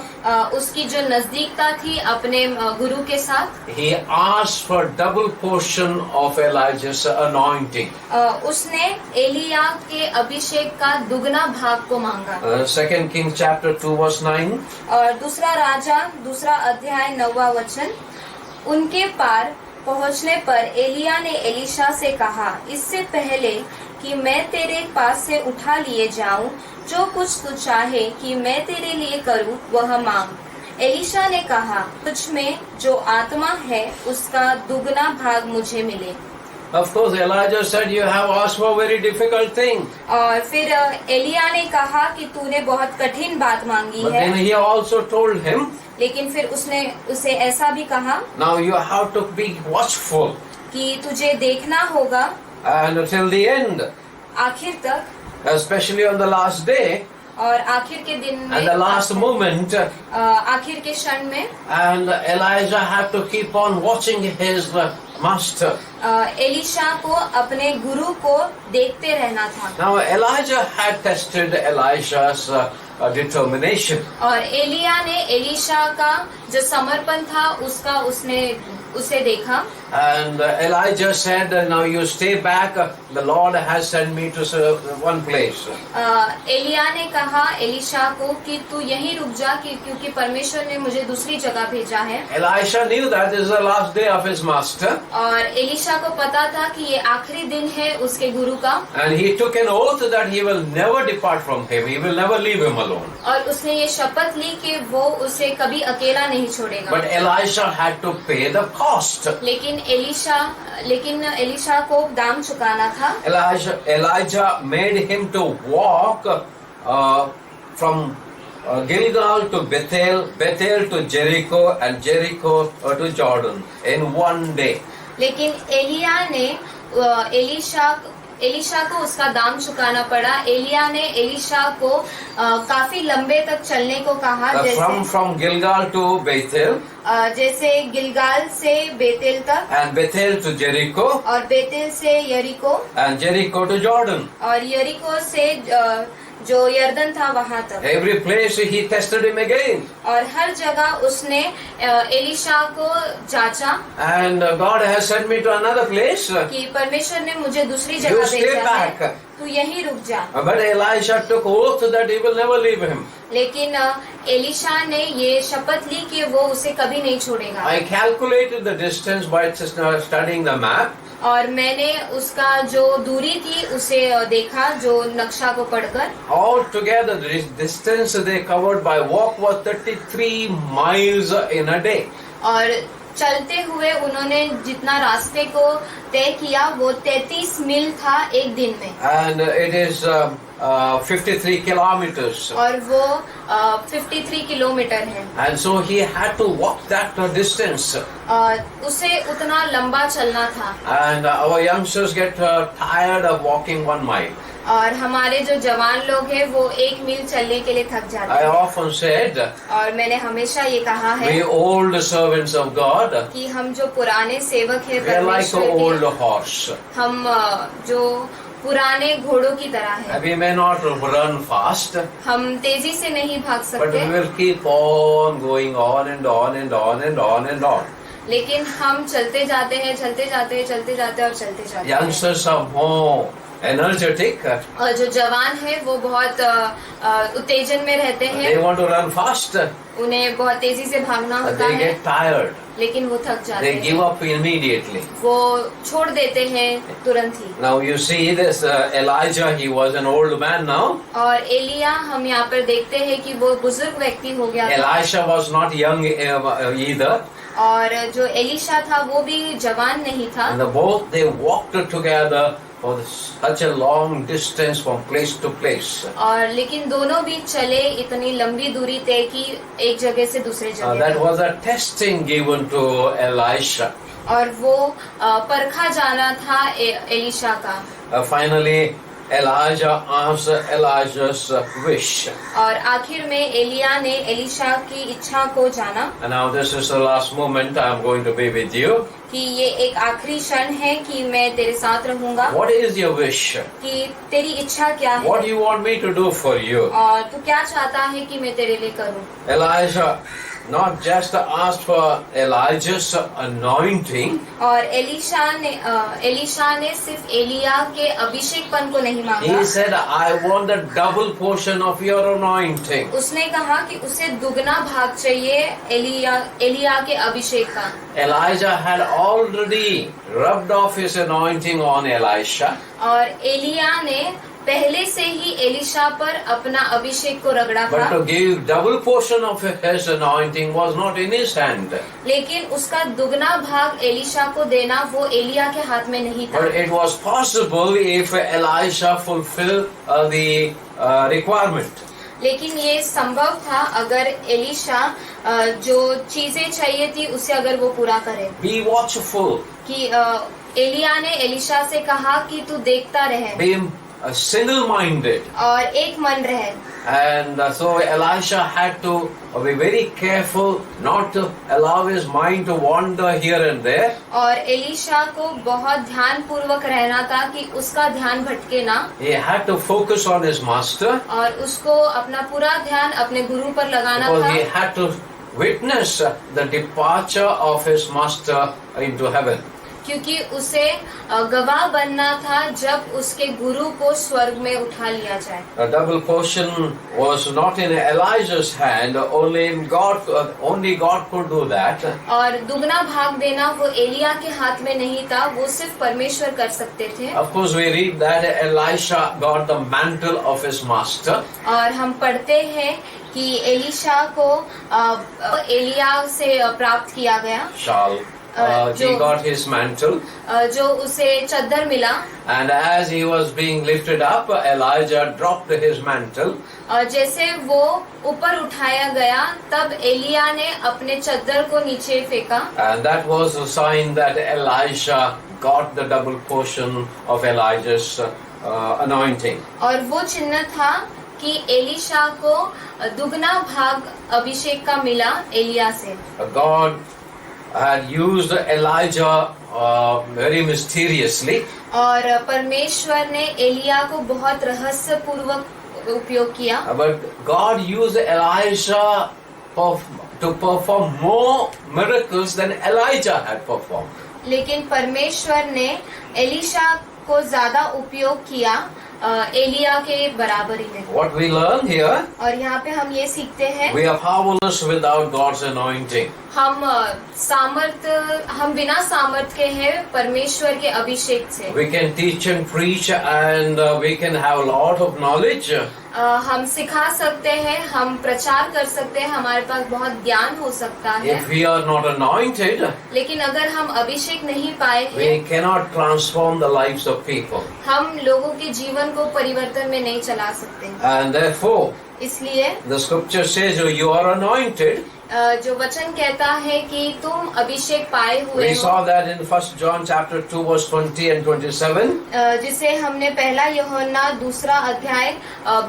उसकी जो नजदीकता थी अपने गुरु के साथ, he asked for double portion of Elijah's anointing. उसने एलिया के अभिषेक का दुगना भाग को मांगा। 2 Kings chapter 2 verse 9. और दूसरा राजा 2 अध्याय 9वां वचन। उनके पार पहुंचने पर एलिया ने एलीशा से कहा, इससे पहले कि मैं तेरे पास से उठा लिए जाऊं, जो कुछ तू चाहे कि मैं तेरे लिए करूं वह मांग। एलीशा ने कहा, तुझ में जो आत्मा है उसका दुगना भाग मुझे मिले। Of course, Elijah said, you have asked for a very difficult thing. और फिर एलिया ने कहा कि तूने बहुत कठिन बात मांगी But है। then he also told him, लेकिन फिर उसने उसे ऐसा भी कहा now you have to be watchful कि तुझे देखना होगा and till the end, आखिर तक, especially on the last day और आखिर के दिन में, and the last moment. आखिर के क्षण में। And Elijah had to keep on watching his master. Elisha को अपने गुरु को देखते रहना था। Now Elijah had tested Elisha's determination. और एलिया ने एलीशा का जो समर्पण था उसका उसे देखा। And Elijah said, now you stay back, the Lord has sent me to one place. Elia ने कहा एलीशा को कि तू यहीं रुक जा क्योंकि परमेश्वर ने मुझे दूसरी जगह भेजा है। Elisha knew that this is the last day of his master. और एलीशा को पता था कि ये आखिरी दिन है उसके गुरु का। And he took an oath that he will never depart from him. He will never leave him alone. और उसने ये शपथ ली कि वो उसे कभी अकेला नहीं छोड़ेगा। But Elisha had to pay the cost. लेकिन एलीशा को दाम चुकाना था। Elijah made him to walk from Gilgal to Bethel, Bethel to Jericho, and Jericho to Jordan in one day. लेकिन एलिया ने एलीशा को उसका दाम चुकाना पड़ा। एलिया ने एलीशा को काफी लंबे तक चलने को कहा, From Gilgal to Bethel, जैसे गिलगाल से बेतेल तक, and Bethel to Jericho, और बेतेल से यरीको, and Jericho to Jordan. और यरीको से जो यर्दन था वहां तक। Every place he tested him again. और हर जगह उसने एलीशा को जांचा And God has sent me to another place. कि परमेश्वर ने मुझे दूसरी You जगह stay भेजा back. है, तू यहीं रुक जा। But Elisha took oath that he will never leave him. लेकिन एलीशा ने ये शपथ ली कि वो उसे कभी नहीं छोड़ेगा। I calculated the distance by studying the map. और मैंने उसका जो दूरी थी उसे देखा, जो नक्शा को पढ़कर। All together, the distance they covered by walk was 33 miles in a day. और चलते हुए उन्होंने जितना रास्ते को तय किया वो 33 मील था एक दिन में। And it is 53 kilometers. और वो 53 किलोमीटर है। And so he had to walk that distance. उसे उतना लंबा चलना था। And our youngsters get tired of walking 1 mile. और हमारे जो जवान लोग हैं वो 1 मील चलने के लिए थक जाते I हैं। often said, और मैंने हमेशा ये कहा है we old servants of God, कि हम जो पुराने सेवक हैं we are like परमेश्वर an old के, horse. हम जो पुराने घोड़ों की तरह हैं। We may not run fast, हम तेजी से नहीं भाग but सकते, we will keep on going on and on and on and on and on. लेकिन हम चलते जाते हैं, चलते जाते हैं, चलते जाते हैं और चलते जाते हैं। Youngsters are more energetic. और जो जवान है वो बहुत उत्तेजन में रहते They हैं, want to run fast. उन्हें बहुत तेजी से भागना But होता they है, get tired. लेकिन वो थक जाते They give हैं, up immediately. वो छोड़ देते हैं तुरंत ही। Now you see this Elijah, he was an old man now. और एलिया हम यहाँ पर देखते हैं कि वो बुजुर्ग व्यक्ति हो गया था, Elisha was not young either. और जो एलिशा था वो भी जवान नहीं था। And both they walked together for such a long distance from place to place. और लेकिन दोनों भी चले इतनी लंबी दूरी तय की एक जगह से दूसरे जगह That तक। was a testing given to Elisha. और वो परखा जाना था एलिशा का। Finally, Elijah asked Elijah's wish. और आखिर में एलिया ने एलिशा की इच्छा को जाना And now this is the last moment I am going to be with you. कि ये एक आखिरी क्षण है कि मैं तेरे साथ रहूंगा। What is your wish? कि तेरी इच्छा क्या है What do you want me to do for you? और तू क्या चाहता है कि मैं तेरे लिए करूं। Elijah not just asked for Elijah's anointing, और एलिशा ने सिर्फ एलिया के अभिषेकपन को नहीं मांगा। he said, I want the double portion of your anointing. उसने कहा कि उसे दुगना भाग चाहिए एलिया के अभिषेक का। Elijah had already rubbed off his anointing on Elisha. और एलिया ने पहले से ही एलिशा पर अपना अभिषेक को रगड़ा But था, to give double portion of his anointing was not in his hand. लेकिन उसका दुगना भाग एलिशा को देना वो एलिया के हाथ में नहीं था। But it was possible if Elisha fulfilled the requirement. लेकिन ये संभव था अगर एलिशा जो चीजें चाहिए थी उसे अगर वो पूरा करे। Be watchful. कि एलिया ने एलिशा से कहा कि तू देखता रहे Be single-minded. और एक मन रहे। And so Elisha had to be very careful not to allow his mind to wander here and there. और एलिशा को बहुत ध्यान पूर्वक रहना था कि उसका ध्यान भटके ना, He had to focus on his master और उसको अपना पूरा ध्यान अपने गुरु पर लगाना because था, he had to witness the departure of his master into heaven. क्योंकि उसे गवाह बनना था जब उसके गुरु को स्वर्ग में उठा लिया जाए। A double portion was not in Elijah's hand, only God could do that. और दुगना भाग देना वो एलिया के हाथ में नहीं था, वो सिर्फ परमेश्वर कर सकते थे। Of course, we read that Elisha got the mantle of his master. और हम पढ़ते हैं कि एलिशा को एलिया से प्राप्त किया गया, Shaul. He got his mantle. जो उसे चद्दर मिला, And as he was being lifted up, Elijah dropped his mantle. और जैसे वो ऊपर उठाया गया तब एलिया ने अपने चद्दर को नीचे फेंका, And that was a sign that Elisha got the double portion of Elijah's anointing. और वो चिन्ह था कि एलिशा को दुगना भाग अभिषेक का मिला एलिया से। God had used Elijah very mysteriously. और परमेश्वर ने एलिया को बहुत रहस्य पूर्वक उपयोग किया, But God used Elisha to perform more miracles than Elijah had performed. लेकिन परमेश्वर ने एलिशा को ज्यादा उपयोग किया एलिया के बराबरी में। What we learn here, और यहाँ पे हम ये सीखते हैं, we are powerless without God's anointing. हम बिना सामर्थ के हैं परमेश्वर के अभिषेक से। We can teach and preach and we can have a lot of knowledge. हम सिखा सकते हैं, हम प्रचार कर सकते हैं, हमारे पास बहुत ज्ञान हो सकता है, If we are not anointed, लेकिन अगर हम अभिषेक नहीं पाए we हैं, cannot transform the lives of people. हम लोगों के जीवन को परिवर्तन में नहीं चला सकते। And therefore, इसलिए the scripture says you are anointed. जो वचन कहता है कि तुम अभिषेक पाए हुए We हो, saw that in 1 John chapter 2 verse 20 and 27. जिसे हमने पहला यूहन्ना 2 अध्याय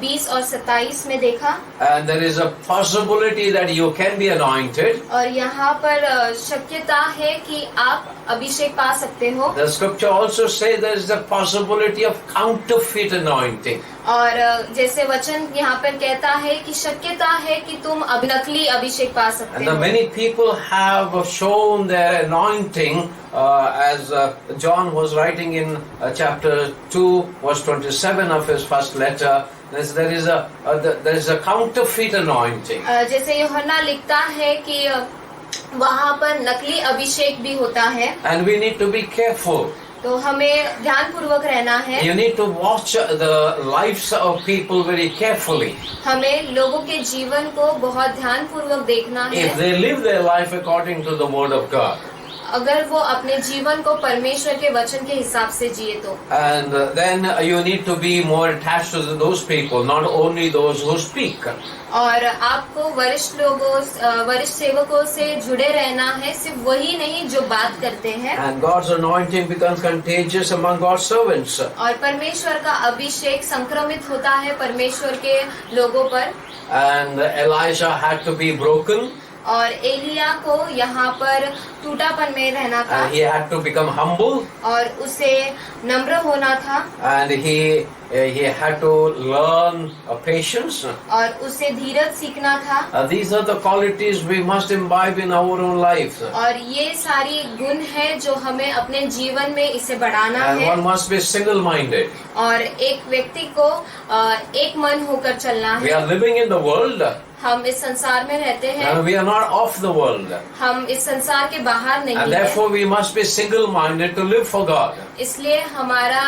20 और 27 में देखा। And there is a possibility that you can be anointed. और यहाँ पर शक्यता है कि आप अभिषेक पा सकते हो। The scripture also says there is a possibility of counterfeit anointing. और जैसे वचन यहाँ पर कहता है कि शक्यता है कि तुम अब नकली अभिषेक पा सकते And the हो। many people have shown their anointing as John was writing in chapter 2 verse 27 of his first letter. There is a counterfeit anointing. जैसे यूहन्ना लिखता है कि वहाँ पर नकली अभिषेक भी होता है, And we need to be careful. तो हमें ध्यान पूर्वक रहना है। You need to watch the lives of people very carefully. हमें लोगों के जीवन को बहुत ध्यान पूर्वक देखना If है। they live their life according to the word of God. अगर वो अपने जीवन को परमेश्वर के वचन के हिसाब से जिए तो। And then you need to be more attached to those people, not only those who speak. और आपको वरिष्ठ सेवकों से जुड़े रहना है, सिर्फ वही नहीं जो बात करते हैं। And God's anointing becomes contagious among God's servants. और परमेश्वर का अभिषेक संक्रमित होता है परमेश्वर के लोगों पर। And Elijah had to be broken. और एलिया को यहाँ पर टूटापन में रहना था, He had to become humble. और उसे नम्र होना था, And he had to learn patience. और उसे धीरज सीखना था। These are the qualities we must imbibe in our own life. और ये सारी गुण है जो हमें अपने जीवन में इसे बढ़ाना And है। one must be single-minded. और एक व्यक्ति को एक मन होकर चलना We है। are living in the world. हम इस संसार में रहते हैं, And we are not of the world. हम इस संसार के बाहर नहीं And हैं। therefore we must be single-minded to live for God. इसलिए हमारा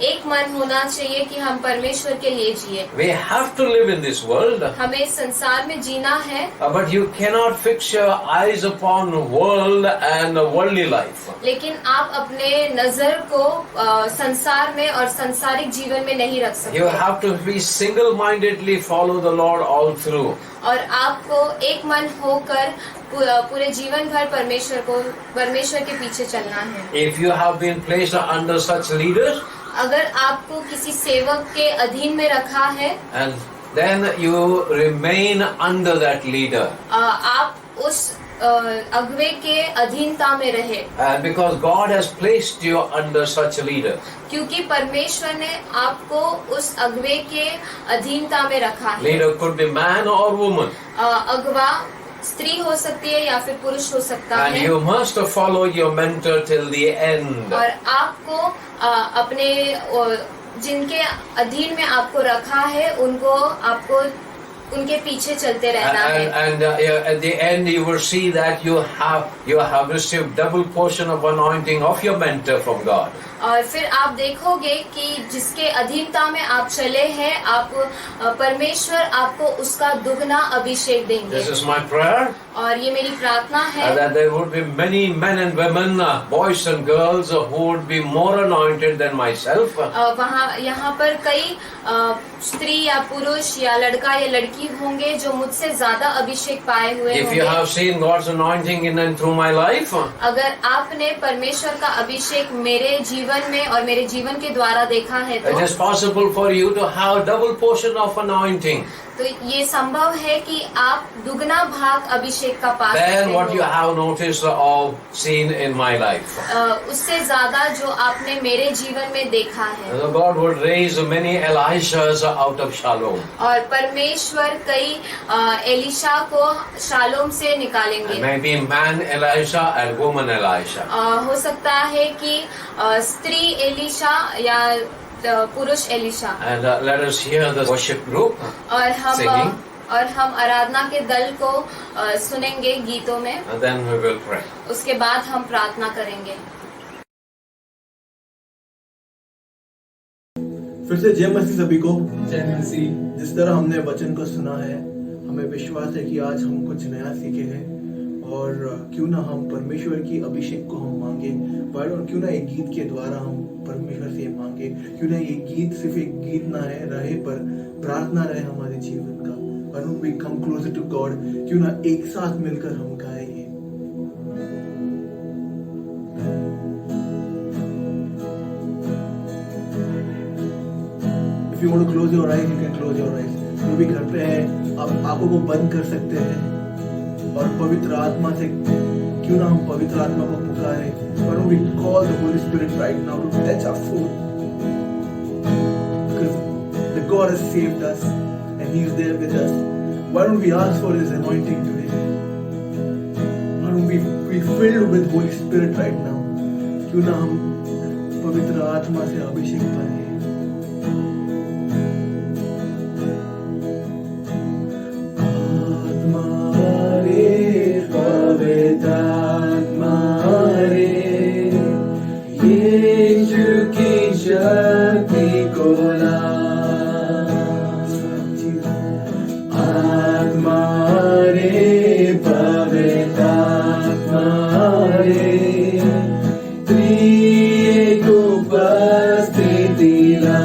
एक मन होना चाहिए कि हम परमेश्वर के लिए जिए। We have to live in this world. हमें इस संसार में जीना है, But you cannot fix your eyes upon world and worldly life. लेकिन आप अपने नजर को संसार में और सांसारिक जीवन में नहीं रख You सकते। have to be single-mindedly follow the Lord all through. और आपको एक मन होकर पूरे जीवन भर परमेश्वर के पीछे चलना है। If you have been placed under such leaders, अगर आपको किसी सेवक के अधीन में रखा है, and then you remain under that leader. आप उस अगुवे के अधीनता में रहे, Because God has placed you under such a leader. क्योंकि परमेश्वर ने आपको उस अगुवे के अधीनता में रखा है। Leader could be man or woman. अगवा स्त्री हो सकती है या फिर पुरुष हो सकता And है। you must follow your mentor till the end. और आपको अपने जिनके अधीन में आपको रखा है आपको उनके पीछे चलते रहना है। And at the end you will see that you have received double portion of anointing of your mentor from God. और फिर आप देखोगे कि जिसके अधीनता में आप चले हैं, आप परमेश्वर आपको उसका दुगना अभिषेक देंगे। This is my prayer. और ये मेरी प्रार्थना है That there would be many men and women, boys and girls who would be more anointed than myself. यहाँ पर कई स्त्री या पुरुष या लड़का या लड़की होंगे जो मुझसे ज्यादा अभिषेक पाए हुए If you होंगे। have seen God's anointing in and through my life, अगर आपने परमेश्वर का अभिषेक मेरे जीवन में और मेरे जीवन के द्वारा देखा है it is तो possible for you to have double portion of anointing. ये संभव है कि आप दुगना भाग अभिषेक का पा सकते Than what you हो, have noticed or seen in my life. उससे ज्यादा जो आपने मेरे जीवन में देखा है। God would raise many Elishas out of Shalom. और परमेश्वर कई एलिशा को शालोम से निकालेंगे। Maybe man Elisha and woman Elisha. हो सकता है कि स्त्री एलिशा या पुरुष Elisha. And let us hear the worship group और singing. हम आराधना के दल को सुनेंगे गीतों में, And then we will pray. उसके बाद हम प्रार्थना करेंगे। फिर से जय मसीह सभी को। जय मसीह। जिस तरह हमने वचन को सुना है, हमें विश्वास है कि आज हम कुछ नया सीखे हैं और क्यों ना हम परमेश्वर की अभिषेक को हम मांगे, और क्यों ना एक गीत के द्वारा हम परमेश्वर से मांगे, क्यों ना ये गीत सिर्फ एक गीत ना है रहे पर प्रार्थना रहे हमारे जीवन का। Why don't we come closer to God? क्यों ना एक साथ मिलकर हम गाएंगे. If you want to close your eyes, you can close your eyes. जो भी घर पे है, आप आंखों को बंद कर सकते हैं और पवित्र आत्मा से क्यों ना हम पवित्र आत्मा को पुकारे. Why don't we call the Holy Spirit right now to touch our food? Because the God has saved us and He is there with us. Why don't we ask for His anointing today? Why don't we be filled with Holy Spirit right now? क्यों ना हम पवित्र आत्मा से अभिषेक पाए. आत्मा रे, पवित्र आत्मा रे, यीशु की शक्ति को ला. आत्मा रे, पवित्र आत्मा रे, त्रिएक उपस्थिति ला.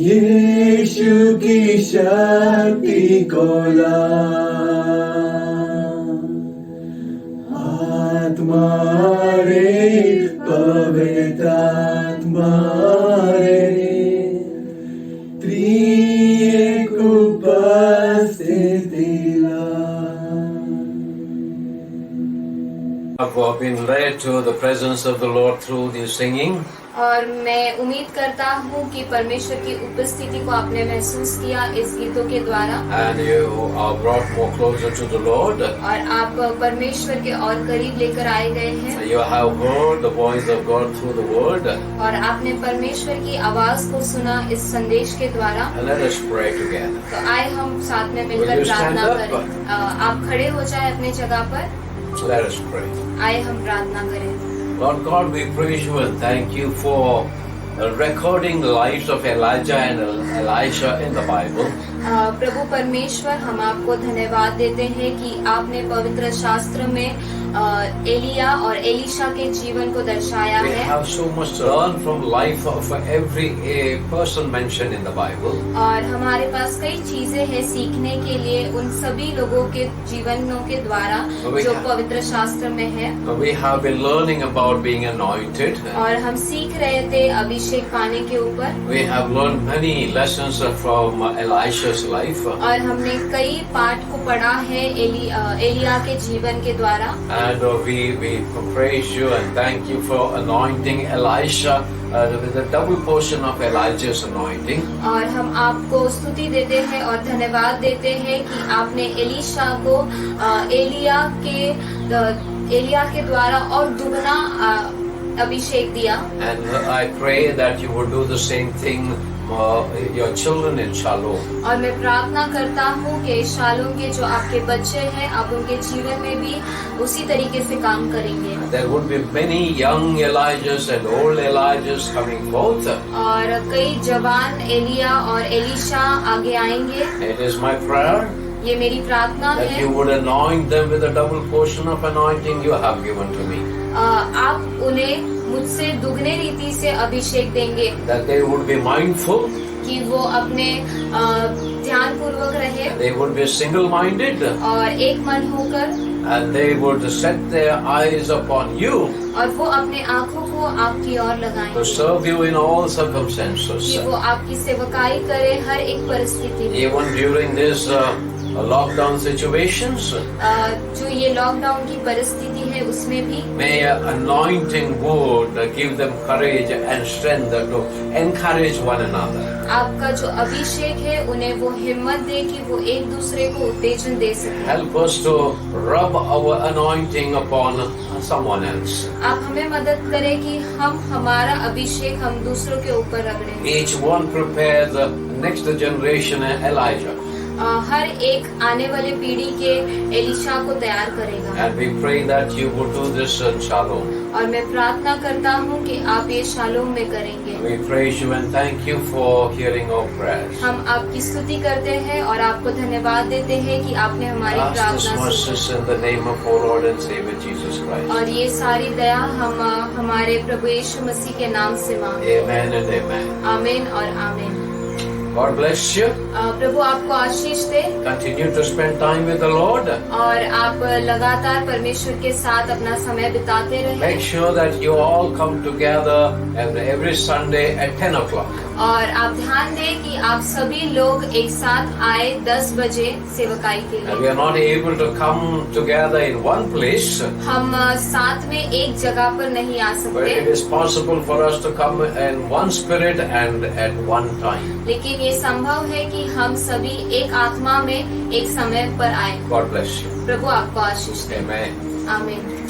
यीशु की शक्ति को ला, आत्मा रे पवित्र आत्मा रे, त्रिएक उपस्थिति ला। I've been led to the presence of the Lord through the singing. और मैं उम्मीद करता हूँ कि परमेश्वर की उपस्थिति को आपने महसूस किया इस गीतों के द्वारा, And you are brought more closer to the Lord. और आप परमेश्वर के और करीब लेकर आए गए हैं, You have heard the voice of God through the word. और आपने परमेश्वर की आवाज को सुना इस संदेश के द्वारा। And let us pray together. तो आए हम साथ में Will मिलकर you stand प्रार्थना up? करें। आप खड़े हो जाए अपने जगह पर, Let us pray. आए हम प्रार्थना करें। Lord God, we praise you and thank you for recording the lives of Elijah and Elisha in the Bible. प्रभु परमेश्वर, हम आपको धन्यवाद देते हैं कि आपने पवित्र शास्त्र में एलिया और एलीशा के जीवन को दर्शाया We है, have so much to learn from life of every person mentioned in the Bible. और हमारे पास कई चीजें हैं सीखने के लिए उन सभी लोगों के जीवनों के द्वारा जो पवित्र शास्त्र में है। We have been learning about being anointed. और हम सीख रहे थे अभिषेक पाने के ऊपर, We have learned many lessons from Elisha's life. और हमने कई पाठ को पढ़ा है एलिया के जीवन के द्वारा। And we praise you and thank you for anointing Elisha with a double portion of Elijah's anointing. और हम आपको स्तुति देते हैं और धन्यवाद देते हैं कि आपने एलीशा को एलिया के द्वारा और दुगना अभिषेक दिया। And I pray that you would do the same thing your children in Shalom. और मैं प्रार्थना करता हूँ कि शालोम के जो आपके बच्चे हैं, आप उनके जीवन में भी उसी तरीके से काम करेंगे। There would be many young Elijahs and old Elijahs coming forth. और कई जवान एलिया और एलीशा आगे आएंगे। It is my prayer ये मेरी प्रार्थना that है। you would anoint them with a double portion of anointing you have given to me. आप उन्हें मुझसे दुगने रीति से अभिषेक देंगे, That they would be mindful, कि वो अपने ध्यान पूर्वक रहे they would be single-minded, और एक मन होकर, and they would set their eyes upon you और वो अपने आँखों को आपकी ओर लगाएं, to serve you in all circumstances. कि वो आपकी सेवकाई करे हर एक परिस्थिति में। Even during this lockdown situations, जो ये लॉकडाउन की परिस्थिति है उसमें भी may anointing would give them courage and strength to encourage one another. आपका जो अभिषेक है उन्हें वो हिम्मत दे कि वो एक दूसरे को उत्तेजन दे सके। Help us to rub our anointing upon someone else. आप हमें मदद करें कि हम हमारा अभिषेक हम दूसरों के ऊपर रगड़ें। Each one prepare the next generation Elijah. हर एक आने वाले पीढ़ी के एलीशा को तैयार करेगा। And we pray that you would do this in Shalom. और मैं प्रार्थना करता हूँ कि आप ये शालोम में करेंगे। We praise you and thank you for hearing our prayers. हम आपकी स्तुति करते हैं और आपको धन्यवाद देते हैं कि आपने हमारी Ask this प्रार्थना सुनी। mercies in the name of our Lord and Savior Jesus Christ. और ये सारी दया हम हमारे प्रभु यीशु मसीह के नाम से मांगते हैं। Amen and amen. आमीन और आमीन। God bless you. प्रभु आपको आशीष दे Continue to spend time with the Lord. और आप लगातार परमेश्वर के साथ अपना समय बिताते रहें। Make sure that you all come together every Sunday at 10 o'clock. और आप ध्यान दें कि आप सभी लोग एक साथ आए 10 बजे सेवकाई के And लिए। we are not able to come together in one place, हम साथ में एक जगह पर नहीं आ but सकते, it is possible for us to come in one spirit and at one time. लेकिन ये संभव है कि हम सभी एक आत्मा में एक समय पर आए। God bless you. प्रभु आपको आशीष दे। Amen. आमीन।